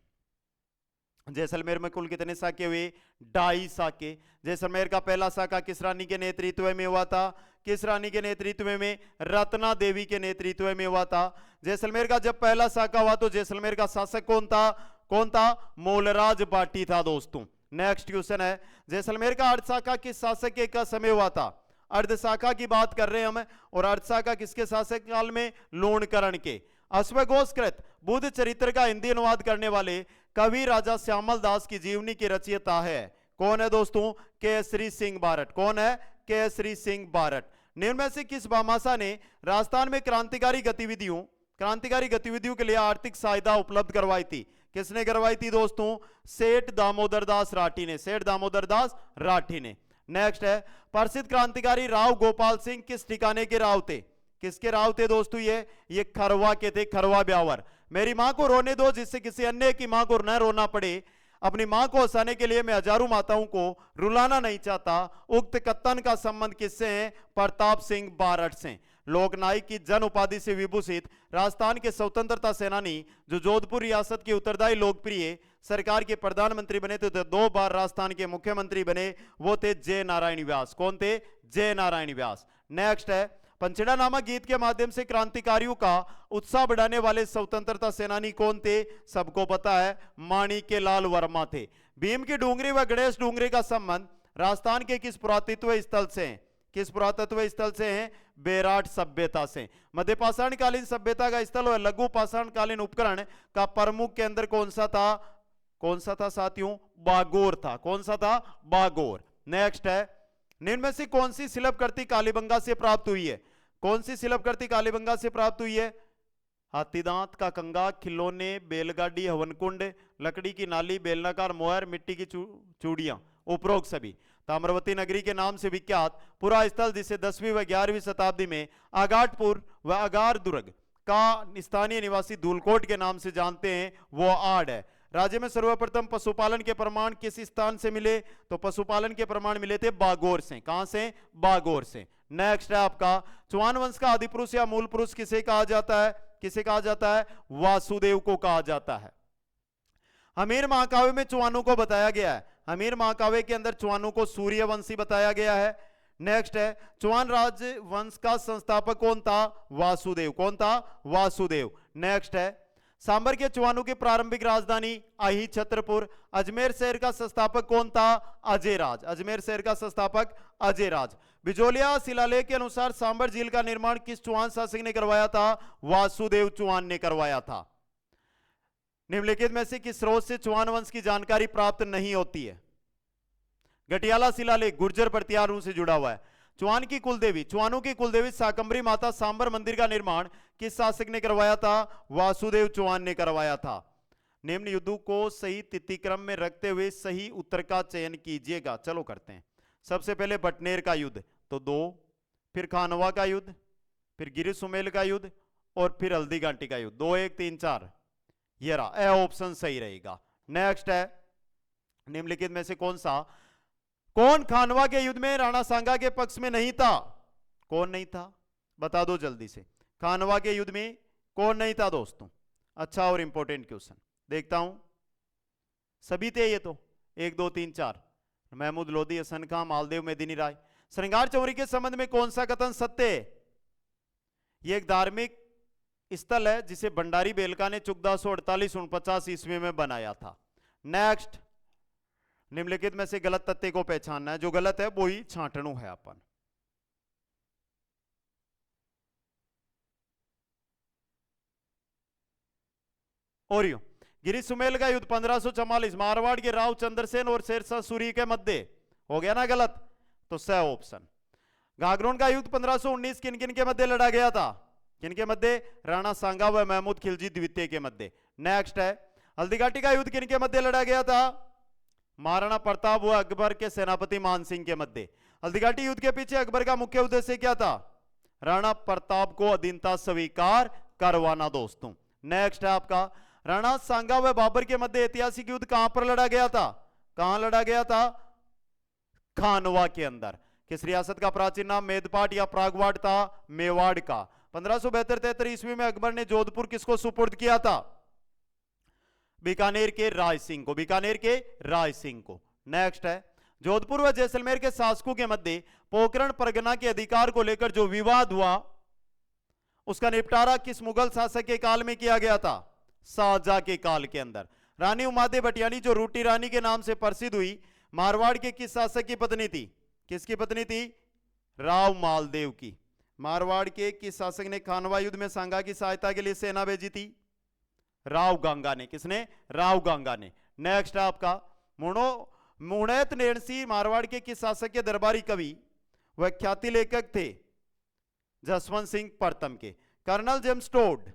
जैसलमेर में कुल कितने साके हुए? 2.5 साके। जैसलमेर का पहला साका किस रानी के नेतृत्व में हुआ था? किस रानी के नेतृत्व में? रत्ना देवी के नेतृत्व में हुआ था। जैसलमेर का जब पहला साका हुआ तो जैसलमेर का शासक कौन था? कौन था? मूलराज बाटी था दोस्तों। नेक्स्ट क्वेश्चन है, जैसलमेर का अर्धशाखा किस शासक के का समय हुआ था? अर्धशाखा की बात कर रहे हैं हम, और अर्धशाखा किसके शासक काल में? लोणकरण के। अश्वघोषकृत बुद्ध चरित्र का हिंदी अनुवाद करने वाले कवि राजा श्यामल दास की जीवनी की रचयिता है, कौन है दोस्तों? केसरी सिंह बारट। कौन है? केसरी सिंह बारट। निम्न में से किस भामाशाह ने राजस्थान में क्रांतिकारी गतिविधियों के लिए आर्थिक सहायता उपलब्ध करवाई थी? किसने करवाई थी दोस्तों? सेठ दामोदर दास राठी ने। सेठ दामोदर दास राठी ने। नेक्स्ट है, प्रसिद्ध क्रांतिकारी राव गोपाल सिंह किस ठिकाने के राव थे? किसके राव थे दोस्तों? ये खरवा के थे, खरवा ब्यावर। मेरी मां को रोने दो जिससे किसी अन्य की मां को न रोना पड़े। अपनी मां को हंसाने के लिए मैं हजारों माताओं को रुलाना नहीं चाहता। उक्त कत्तन का संबंध किससे है? प्रताप सिंह बारट से। लोकनायक की जन उपाधि से विभूषित राजस्थान के स्वतंत्रता सेनानी जो जोधपुर रियासत के उत्तरदायी लोकप्रिय सरकार के प्रधानमंत्री बने थे, 2 बार राजस्थान के मुख्यमंत्री बने, वो थे जय नारायण व्यास। कौन थे? जय नारायण व्यास। नेक्स्ट है, पंचेड़ा नामक गीत के माध्यम से क्रांतिकारियों का उत्साह बढ़ाने वाले स्वतंत्रता सेनानी कौन थे? सबको पता है, माणिक्यलाल वर्मा थे। भीम की डूंगरी व गणेश डूंगरी का संबंध राजस्थान के किस पुरातत्व स्थल से है? किस पुरातत्व स्थल से है? बेराट सभ्यता से। मध्य पाषाणकालीन सभ्यता का स्थल और लघु पाषाणकालीन उपकरण का प्रमुख केंद्र कौन सा था? कौन सा था साथियों? बागोर था। कौन सा था? बागोर। नेक्स्ट है, निम्न में से कौन सी शिल्पकृति कालीबंगा से प्राप्त हुई है? कौन सी शिल्पकृति कालीबंगा से प्राप्त हुई है? हाथीदांत का कंगा, खिलौने, बैलगाड़ी, हवनकुंड, लकड़ी की नाली, बेलनाकार मोहर, मिट्टी की चूड़ियां, उपरोक्त सभी। ताम्रवती नगरी के नाम से विख्यात पुरा स्थल जिसे 10वीं व 11वीं शताब्दी में आगाटपुर व अगार दुर्ग का स्थानीय निवासी धूलकोट के नाम से जानते हैं, वो आड़ है। राज्य में सर्वप्रथम पशुपालन के प्रमाण किस स्थान से मिले? तो पशुपालन के प्रमाण मिले थे बागोर से। कहां से? बागोर से। नेक्स्ट है आपका, चौहान वंश का आदि पुरुष या मूल पुरुष किसे कहा जाता है? किसे कहा जाता है? वासुदेव को कहा जाता है। हमीर महाकाव्य में चौहानों को बताया गया है। हमीर महाकाव्य के अंदर चौहानों को सूर्यवंशी बताया गया है। नेक्स्ट है, चौहान राज्य वंश का संस्थापक कौन था? वासुदेव। कौन था? वासुदेव। नेक्स्ट है, सांबर के चौहानों की प्रारंभिक राजधानी अही छत्रपुर। अजमेर शहर का संस्थापक कौन था? अजयराज। अजमेर शहर का संस्थापक अजयराज। बिजोलिया शिलालेख के अनुसार सांबर झील का निर्माण किस चौहान शासक ने करवाया था? वासुदेव चौहान ने करवाया था। निम्नलिखित में से किस स्रोत से चौहान वंश की जानकारी प्राप्त नहीं होती है? गटियाला शिलालेख गुर्जर प्रतिहारों से जुड़ा हुआ है। चौहान की कुलदेवी, चौहानों की कुलदेवी शाकंभरी माता सांबर मंदिर का निर्माण किस शासक ने करवाया था? वासुदेव चौहान ने करवाया था। निम्न युद्धों को सही तिथिक्रम में रखते हुए सही उत्तर का चयन कीजिएगा। चलो करते हैं। सबसे पहले बटनेर का युद्ध तो 2, फिर खानवा का युद्ध, फिर गिरि सुमेल का युद्ध और फिर हल्दी घाटी का युद्ध। 2, 1, 3, 4 ये रहा, ए ऑप्शन सही रहेगा। नेक्स्ट है, निम्नलिखित में से कौन खानवा के युद्ध में राणा सांगा के पक्ष में नहीं था? कौन नहीं था? बता दो जल्दी से। खानवा के युद्ध में कौन नहीं था दोस्तों? अच्छा और इंपॉर्टेंट क्वेश्चन देखता हूं। सभी थे ये तो, 1, 2, 3, 4। महमूद लोधी, हसन खां, मालदेव, मेदिनी राय। श्रृंगार चौरी के संबंध में कौन सा कथन सत्य है? ये एक धार्मिक स्थल है जिसे भंडारी बेलका ने 1448-49 ईस्वी में बनाया था। नेक्स्ट, निम्नलिखित में से गलत तथ्य को पहचानना है, जो गलत है वो ही छांटणु है अपन। और यूं, गिरी सुमेल का युद्ध 1544 मारवाड़ के राव चंद्रसेन और शेरशाह सूरी के मध्य हो गया ना गलत, तो स ऑप्शन। घाघरोन का युद्ध 1519 किन किन के मध्य लड़ा गया था? किन के मध्य? राणा सांगा व महमूद खिलजी द्वितीय के मध्य। नेक्स्ट है, हल्दीघाटी का युद्ध किन के मध्य लड़ा गया था? महाराणा प्रताप व अकबर के सेनापति मान सिंह के मध्य। हल्दीघाटी युद्ध के पीछे अकबर का मुख्य उद्देश्य क्या था? राणा प्रताप को अधीनता स्वीकार करवाना दोस्तों। नेक्स्ट है आपका, राणा सांगा व बाबर के मध्य ऐतिहासिक युद्ध कहां पर लड़ा गया था? कहां लड़ा गया था? खानवा के अंदर। किस रियासत का प्राचीन नाम मेदपाट या प्रागवाड़ था? मेवाड़ का। 1572-73 ईस्वी में अकबर ने जोधपुर किसको सुपुर्द किया था? बीकानेर के राय सिंह को। बीकानेर के राय सिंह को। नेक्स्ट है, जोधपुर व जैसलमेर के शासकों के मध्य पोखरण परगना के अधिकार को लेकर जो विवाद हुआ उसका निपटारा किस मुगल शासक के काल में किया गया था? शाहजहां के काल के अंदर। रानी उमादे भटियानी जो रूटी रानी के नाम से प्रसिद्ध हुई, मारवाड़ के किस शासक की पत्नी थी? किसकी पत्नी थी? राव मालदेव की। मारवाड़ के किस शासक ने खानवा युद्ध में सांगा की सहायता के लिए सेना भेजी थी? राव गांगा ने। किसने? राव गांगा ने। नेक्स्ट आपका, मुणैत नेणसी मारवाड़ के किस शासक के दरबारी कवि व ख्याति लेखक थे? जसवंत सिंह प्रथम के। कर्नल जेम्स टोड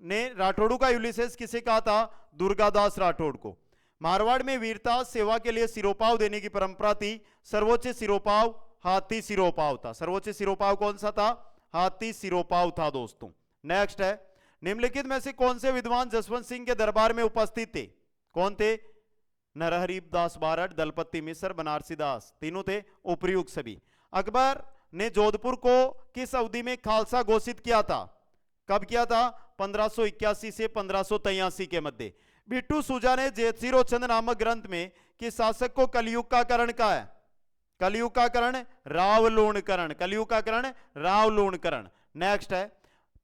ने राठौड़ों का यूलिसेस किसे कहा था? दुर्गादास राठौड़ को। मारवाड़ में वीरता सेवा के लिए सिरोपाव देने की परंपरा थी। सर्वोच्च सिरोपाव हाथी सिरोपाव था। सर्वोच्च सिरोपाव कौन सा था? हाथी सिरोपाव था दोस्तों। नेक्स्ट है, निम्नलिखित में से कौन से विद्वान जसवंत सिंह के दरबार में उपस्थित थे? कौन थे? नरहरि दास बारठ, दलपति मिश्र, बनारसी दास, तीनों थे। उपर्युक्त सभी। अकबर ने जोधपुर को किस अवधि में खालसा घोषित किया था? कब किया था? 1581 से 1583 के मध्य। बिट्टू सूजा ने जेतसिरोचंद नामक ग्रंथ में किस शासक को कलयुग का करण कहा है? कलयुग का करण रावलोणकरण। कलयुग का करण रावलोणकरण। नेक्स्ट है,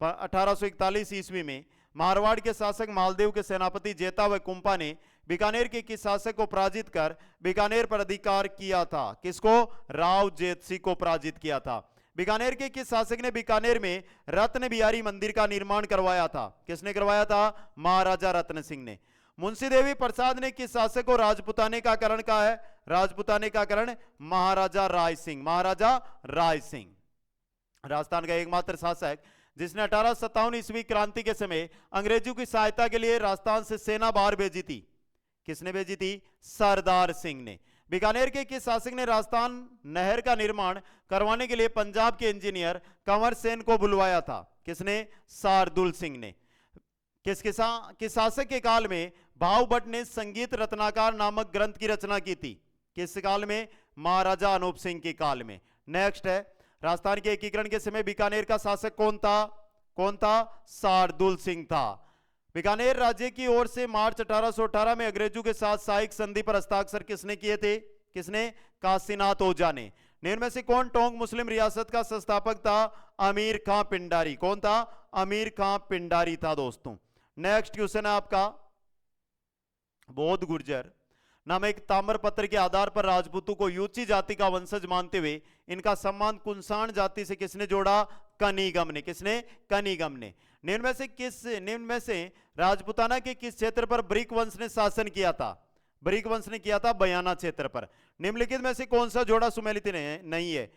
1841 ईस्वी में मारवाड़ के शासक मालदेव के सेनापति जेता व कुंपा ने बीकानेर के किस शासक को पराजित कर बीकानेर पर अधिकार किया था? किसको? राव जेतसी को पराजित किया था। बीकानेर के किस शासक ने बीकानेर में रत्न बिहारी मंदिर का निर्माण करवाया था? किसने करवाया था? महाराजा रत्न सिंह ने। मुंशी देवी प्रसाद ने किस शासक को राजपुताने का करण कहा है? राजपुताने का करण महाराजा राय सिंह। महाराजा राय सिंह राजस्थान का एकमात्र शासक जिसने 1857 ईस्वी क्रांति के समय अंग्रेजों की सहायता के लिए राजस्थान से सेना बाहर भेजी थी। किसने भेजी थी? सरदार सिंह ने। बीकानेर के किस शासक ने राजस्थान नहर का निर्माण करवाने के लिए पंजाब के इंजीनियर कंवर सेन को बुलवाया था? किसने? शार्दुल सिंह ने। किस शासक के काल में भाव भट्ट ने संगीत रत्नाकर नामक ग्रंथ की रचना की थी? किस काल में? महाराजा अनूप सिंह के काल में। नेक्स्ट है, राजस्थान के एकीकरण के समय बीकानेर का शासक कौन था? कौन था? शार्दुल सिंह था। बीकानेर राज्य की ओर से मार्च 1818 में अंग्रेजों के साथ सहायक संधि पर हस्ताक्षर किसने किए थे? किसने? काशीनाथ ओझा ने। निम्न में से कौन टोंक मुस्लिम रियासत का संस्थापक था? अमीर खां पिंडारी। कौन था? अमीर खां पिंडारी था दोस्तों। नेक्स्ट क्वेश्चन है आपका, बौद्ध गुर्जर नामक एक ताम्रपत्र के आधार पर राजपूतों को यूची जाति का वंशज मानते हुए इनका सम्मान कुंसाण जाति से किसने जोड़ा? कनिगम ने। किसने? कनिगम ने। निम्न में से राजपुताना के किस क्षेत्र पर ब्रिक वंश ने शासन किया था? ब्रिक वंश ने किया था बयाना क्षेत्र पर। निम्नलिखित में से कौन सा जोड़ा सुमेलित नहीं है?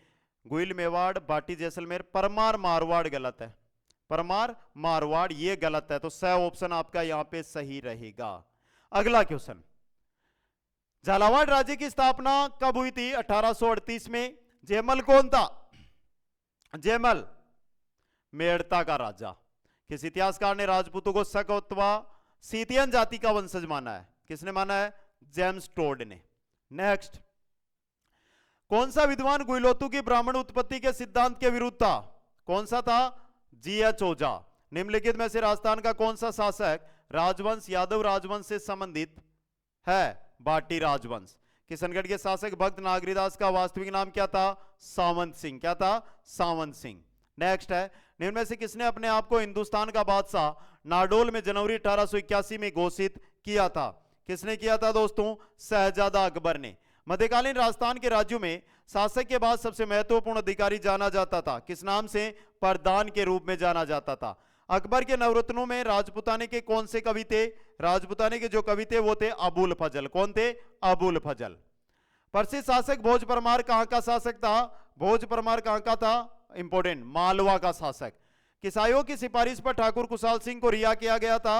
गुइल मेवाड़, भाटी जैसलमेर, परमार मारवाड़ गलत है। परमार मारवाड़ ये गलत है, तो स ऑप्शन आपका यहां पे सही रहेगा। अगला क्वेश्चन, झालावाड़ राज्य की स्थापना कब हुई थी? 1838 में। जयमल कौन था? जयमल मेड़ता का राजा। किस इतिहासकार ने राजपूतों को शक अथवा सीतियन जाति का वंशज माना है? किसने माना है? जेम्स टोड ने। नेक्स्ट, कौन सा विद्वान गुइलोतु की ब्राह्मण उत्पत्ति के सिद्धांत के विरुद्ध था? कौन सा था? जी.एच. ओझा। निम्नलिखित में से राजस्थान का कौन सा शासक राजवंश यादव राजवंश से संबंधित है? भाटी राजवंश। किशनगढ़ के शासक भक्त नागरीदास का वास्तविक नाम क्या था? सावंत सिंह। क्या था? सावंत सिंह। नेक्स्ट है, निम्न में से किसने अपने आप को हिंदुस्तान का बादशाह नाडोल में जनवरी 1881 में घोषित किया था? किसने किया था दोस्तों? शहजादा अकबर ने। मध्यकालीन राजस्थान के राज्यों में शासक के बाद सबसे महत्वपूर्ण अधिकारी जाना जाता था, किस नाम से? प्रधान के रूप में जाना जाता था। अकबर के नवरत्नों में राजपुताने के कौन से कवि थे? राजपुताने के जो कवि थे वो थे अबुल फजल। कौन थे? अबुल फजल। प्रसिद्ध शासक भोज परमार कहां का शासक था? भोज परमार कहां का था? इंपोर्टेंट, मालवा का शासक। किस आयोग की सिफारिश पर ठाकुर कुशाल सिंह को रिहा किया गया था?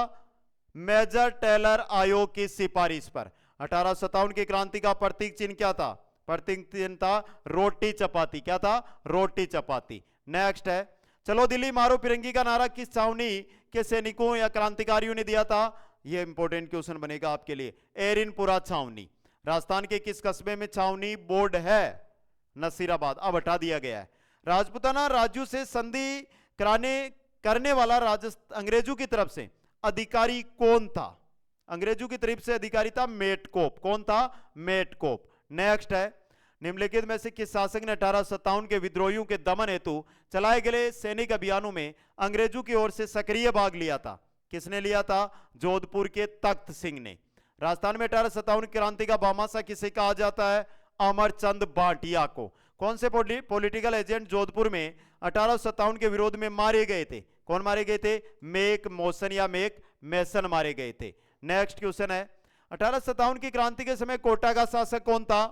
मेजर टेलर आयोग की सिफारिश पर। 1857 की क्रांति का प्रतीक चिन्ह क्या था? प्रतीक चिन्ह था रोटी चपाती। क्या था? रोटी चपाती। नेक्स्ट है, चलो दिल्ली मारो फिरंगी का नारा किस छावनी के सैनिकों या क्रांतिकारियों ने दिया था? यह इंपॉर्टेंट क्वेश्चन बनेगा आपके लिए। एरिनपुरा छावनी। राजस्थान के किस कस्बे में छावनी बोर्ड है? नसीराबाद। अब हटा दिया गया है। राजपुताना राज्यों से संधि करने वाला अंग्रेजों की तरफ से अधिकारी कौन था? अंग्रेजों की तरफ से अधिकारी था मेटकोप। कौन था? मेटकोप। नेक्स्ट है, निम्नलिखित में से किस शासक ने 1857 के विद्रोहियों के दमन हेतु चलाए गए सैनिक अभियानों में अंग्रेजों की ओर से सक्रिय भाग लिया था? किसने लिया था? जोधपुर के तख्त सिंह ने। राजस्थान में 1857 क्रांति का भामाशाह किसे कहा जाता है? अमरचंद भाटिया को। कौन से पॉलिटिकल एजेंट जोधपुर में 1857 के विरोध में मारे गए थे? कौन मारे गए थे? मेक मोशन या मेक मेसन मारे गए थे। नेक्स्ट क्वेश्चन है, 1857 की क्रांति के समय कोटा का शासक कौन था?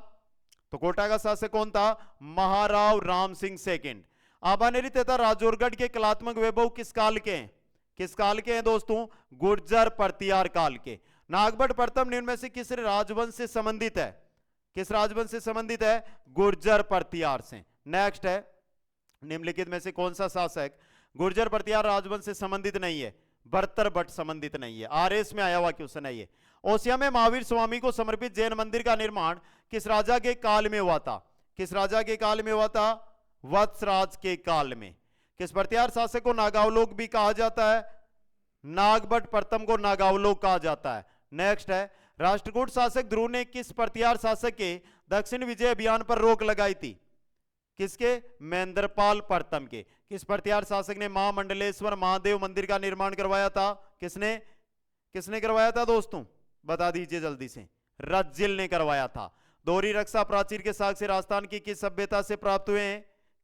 तो कोटा का शासक कौन था? महाराव राम सिंह सेकंड। आबानेरी तथा राजौरगढ़ के कलात्मक वैभव किस काल के हैं? किस काल के हैं दोस्तों? गुर्जर प्रतिहार काल के। नागभट्ट प्रथम निम्न में से किस राजवंश से संबंधित है? किस राजवंश से संबंधित है? गुर्जर प्रतिहार से। नेक्स्ट है, निम्नलिखित में से कौन सा शासक गुर्जर प्रतिहार राजवंश से संबंधित नहीं है? बर्तर भट्ट संबंधित नहीं है। आरएस में आया हुआ क्वेश्चन है ये। ओसिया में महावीर स्वामी को समर्पित जैन मंदिर का निर्माण किस राजा के काल में हुआ था? किस राजा के काल में हुआ था? वत्सराज के काल में। किस प्रतिहार शासक को नागावलोक भी कहा जाता है? नागभट्ट प्रथम को नागावलोक कहा जाता है। नेक्स्ट है, राष्ट्रकूट शासक ध्रुव ने किस प्रतिहार शासक के दक्षिण विजय अभियान पर रोक लगाई थी? किसके? महेंद्रपाल प्रथम के। किस प्रतिहार शासक ने महामंडलेश्वर महादेव मंदिर का निर्माण करवाया था? किसने? किसने करवाया था दोस्तों? बता दीजिए जल्दी से। रज्जिल ने करवाया था। दोहरी रक्षा प्राचीर के साक्ष्य राजस्थान की किस सभ्यता से प्राप्त हुए हैं?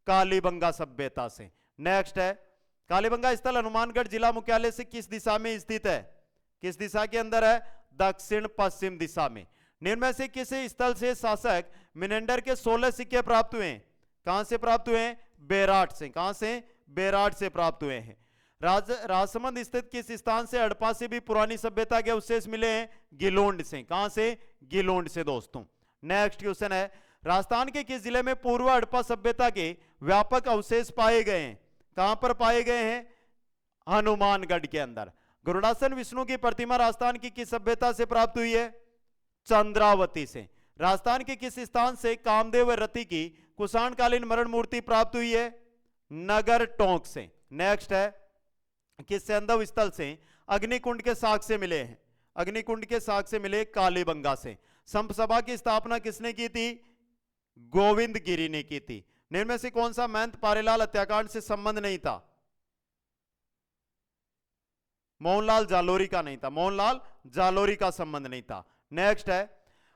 कालीबंगा सभ्यता से। नेक्स्ट है, कालीबंगा स्थल हनुमानगढ़ जिला मुख्यालय से किस दिशा में स्थित है? किस दिशा के अंदर है? दक्षिण पश्चिम दिशा में। निम्न में से किस स्थल से शासक मिनेंडर के 16 सिक्के प्राप्त हुए हैं? कहां से प्राप्त हुए हैं? बेराट से। कहां से? बेराट से प्राप्त हुए हैं। राजसमंद स्थित किस स्थान से हड़प्पा से भी पुरानी सभ्यता के अवशेष मिले हैं? गिलोंड से। कहां से? गिलोंड से दोस्तों। नेक्स्ट क्वेश्चन है, राजस्थान के किस जिले में पूर्व हड़प्पा सभ्यता के व्यापक अवशेष पाए गए हैं? कहां पर पाए गए हैं? हनुमानगढ़ के अंदर। गरुड़ासन विष्णु की प्रतिमा राजस्थान की किस सभ्यता से प्राप्त हुई है? चंद्रावती से। राजस्थान के किस स्थान से कामदेव रति की कुषाणकालीन मरण मूर्ति प्राप्त हुई है? नगर टोंक से। नेक्स्ट है, किस सैंधव स्थल से अग्निकुंड के साक्ष्य मिले हैं? अग्निकुंड के साक्ष्य मिले कालीबंगा से। संप सभा की स्थापना किसने की थी? गोविंद गिरी ने की थी। निम्न में से कौन सा महंत पारेलाल हत्याकांड से संबंध नहीं था? मोहनलाल जालोरी का नहीं था। मोहनलाल जालोरी का संबंध नहीं था। नेक्स्ट है,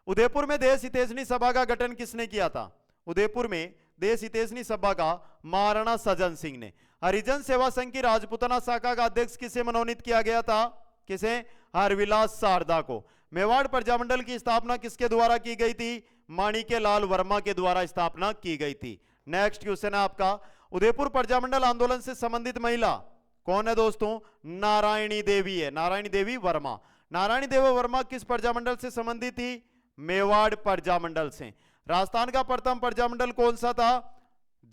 उदयपुर में देश हितैषणी सभा का गठन किसने किया था? उदयपुर में देश हितैषणी सभा का महाराणा सज्जन सिंह ने। हरिजन सेवा संघ की राजपुताना शाखा का अध्यक्ष किसे मनोनीत किया गया था? किसे? हरविलास शारदा को। मेवाड़ प्रजामंडल की स्थापना किसके द्वारा की गई थी? माणिक्यलाल वर्मा के द्वारा स्थापना की गई थी। नेक्स्ट क्वेश्चन है आपका, उदयपुर प्रजामंडल आंदोलन से संबंधित महिला कौन है दोस्तों? नारायणी देवी है। नारायणी देवी वर्मा। नारायणी देवी वर्मा किस प्रजामंडल से संबंधित थी? मेवाड़ प्रजामंडल से। राजस्थान का प्रथम प्रजामंडल कौन सा था?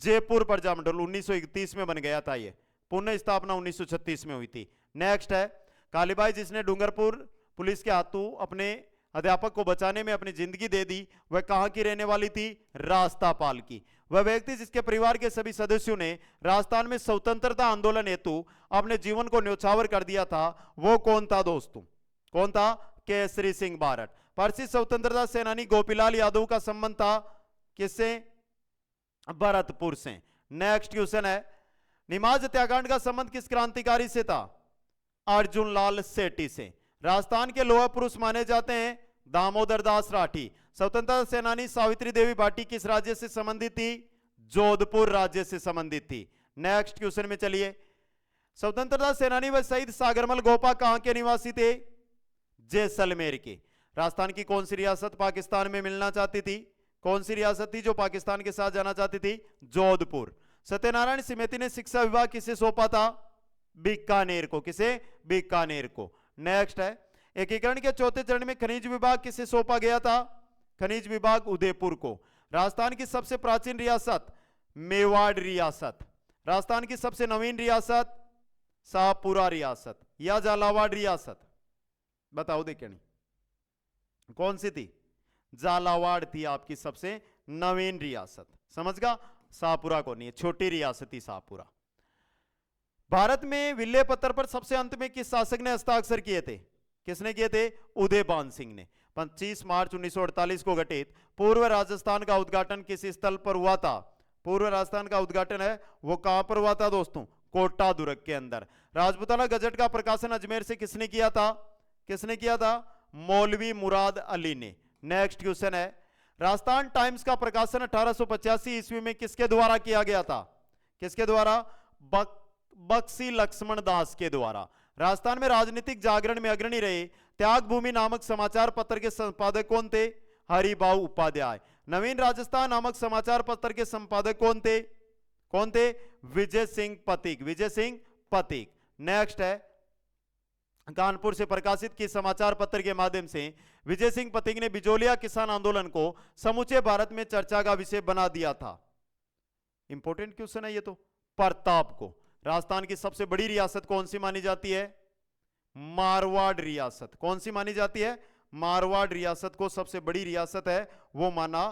जयपुर प्रजामंडल। 1931 में बन गया था ये। पुनः स्थापना 1936 में हुई थी। नेक्स्ट है, कालीबाई जिसने डूंगरपुर पुलिस के हाथों अपने अध्यापक को बचाने में अपनी जिंदगी दे दी, वह कहां की रहने वाली थी? रास्तापाल की। वह व्यक्ति जिसके परिवार के सभी सदस्यों ने राजस्थान में स्वतंत्रता आंदोलन हेतु अपने जीवन को न्यौछावर कर दिया था, वो कौन था दोस्तों? कौन था? केसरी सिंह बारट। प्रसिद्ध स्वतंत्रता सेनानी गोपीलाल यादव का संबंध था किससे? भरतपुर से। नेक्स्ट क्वेश्चन है, निमाज हत्याकांड का संबंध किस क्रांतिकारी से था? अर्जुन लाल सेठी से। राजस्थान के लोहा पुरुष माने जाते हैं दामोदर दास राठी। स्वतंत्रता सेनानी सावित्री देवी भाटी किस राज्य से संबंधित थी? जोधपुर राज्य से संबंधित थी। नेक्स्ट क्वेश्चन में चलिए। स्वतंत्रता सेनानी व शहीद सागरमल गोपा कहां के निवासी थे? जैसलमेर के। राजस्थान की कौन सी रियासत पाकिस्तान में मिलना चाहती थी? कौन सी रियासत थी जो पाकिस्तान के साथ जाना चाहती थी? जोधपुर। सत्यनारायण समिति ने शिक्षा विभाग किसे सौंपा था? बीकानेर को। किसे? बीकानेर को। नेक्स्ट है, एकीकरण के चौथे चरण में खनिज विभाग किसे सौंपा गया था? खनिज विभाग उदयपुर को। राजस्थान की सबसे प्राचीन रियासत मेवाड़ रियासत। राजस्थान की सबसे नवीन रियासत शाहपुरा रियासत या झालावाड़ रियासत। बताओ देखिए कौन सी थी? झालावाड़ थी आपकी सबसे नवीन रियासत। समझ गा? शाहपुरा को नहीं है, छोटी रियासत थी शाहपुरा। भारत में विल्ले पत्थर पर सबसे अंत में किस शासक ने हस्ताक्षर किए थे? किसने किए थे? उदयबान सिंह ने। 25 मार्च 1948 को गठित पूर्व राजस्थान का उद्घाटन किस स्थल पर हुआ था? पूर्व राजस्थान का उद्घाटन है वो कहां पर हुआ था दोस्तों? कोटा दुर्ग के अंदर। राजपूताना गजट का प्रकाशन अजमेर से किसने किया था? किसने किया था? मौलवी मुराद अली ने। नेक्स्ट क्वेश्चन है, राजस्थान टाइम्स का प्रकाशन 1885 ईस्वी में किसके द्वारा किया गया था? किसके द्वारा? बक्सी लक्ष्मण दास के द्वारा। राजस्थान में राजनीतिक जागरण में अग्रणी रहे त्याग भूमि नामक समाचार पत्र के संपादक कौन थे? हरिभाऊ उपाध्याय। नवीन राजस्थान नामक समाचार पत्र के संपादक कौन थे? कौन थे? विजय सिंह पथिक। विजय सिंह पथिक। नेक्स्ट है, कानपुर से प्रकाशित किस समाचार पत्र के माध्यम से विजय सिंह पथिक ने बिजोलिया किसान आंदोलन को समूचे भारत में चर्चा का विषय बना दिया था? इंपॉर्टेंट क्वेश्चन है ये तो। प्रताप को। राजस्थान की सबसे बड़ी रियासत कौन सी मानी जाती है? मारवाड़ रियासत। कौन सी मानी जाती है? मारवाड़ रियासत को सबसे बड़ी रियासत है वो माना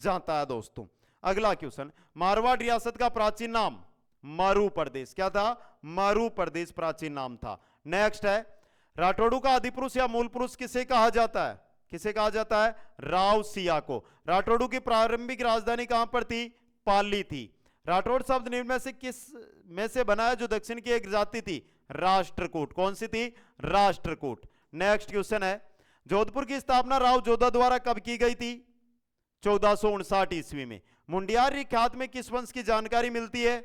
जाता है दोस्तों। अगला क्वेश्चन, मारवाड़ रियासत का प्राचीन नाम? मरु प्रदेश। क्या था? मरु प्रदेश प्राचीन नाम था। नेक्स्ट है, राठौड़ों का आदिपुरुष या मूल पुरुष किसे कहा जाता है? किसे कहा जाता है? राव सिया को। राठौड़ों की प्रारंभिक राजधानी कहां पर थी? पाली थी। राठौड़ शब्द निम्न में से किस में से बना है जो दक्षिण की एक जाति थी? राष्ट्रकूट। कौन सी थी? राष्ट्रकूट। नेक्स्ट क्वेश्चन है, जोधपुर की स्थापना राव जोधा द्वारा कब की गई थी? 1459 ईस्वी में। मुंडियार ख्यात में किस वंश की जानकारी मिलती है?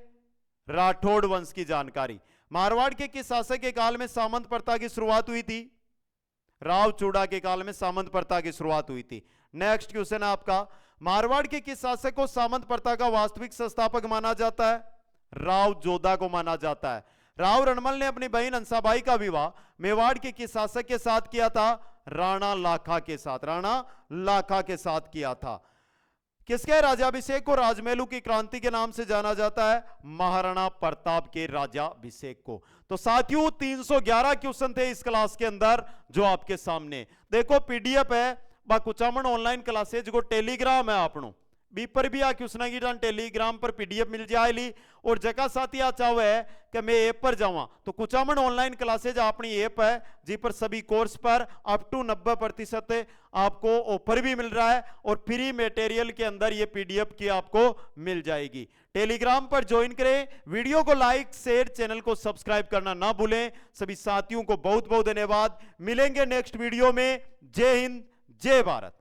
राठौड़ वंश की जानकारी। मारवाड़ के किस शासक के काल में सामंत प्रथा की शुरुआत हुई थी? राव चूड़ा के काल में सामंत प्रथा की शुरुआत हुई थी। नेक्स्ट क्वेश्चन है आपका, मारवाड़ के किस शासक को सामंत प्रथा का वास्तविक संस्थापक माना जाता है? राव जोधा को माना जाता है। राव रणमल ने अपनी बहन हंसाबाई का विवाह मेवाड़ के किस शासक के साथ किया था? राणा लाखा के साथ। राणा लाखा के साथ किया था। किसके राजाभिषेक को राजमहलों की क्रांति के नाम से जाना जाता है? महाराणा प्रताप के राजाभिषेक को। तो साथियों 311 क्वेश्चन थे इस क्लास के अंदर जो आपके सामने देखो पीडीएफ है कुचामण ऑनलाइन क्लासेज को टेलीग्राम है आपनो बी पर भी आ क्वेश्चन की टेलीग्राम पर पीडीएफ मिल जाएगी और जगह साथी आ चाहो है कि मैं ऐप पर जावा तो कुचामण ऑनलाइन क्लासेज अपनी ऐप है जी पर सभी कोर्स पर अप टू 90% आपको ऑफर भी मिल रहा है और फ्री मटेरियल के अंदर ये पीडीएफ की आपको मिल जाएगी। टेलीग्राम पर ज्वाइन करें, वीडियो को लाइक शेयर चैनल को सब्सक्राइब करना ना भूलें। सभी साथियों को बहुत बहुत धन्यवाद। मिलेंगे नेक्स्ट वीडियो में। जय हिंद जय भारत।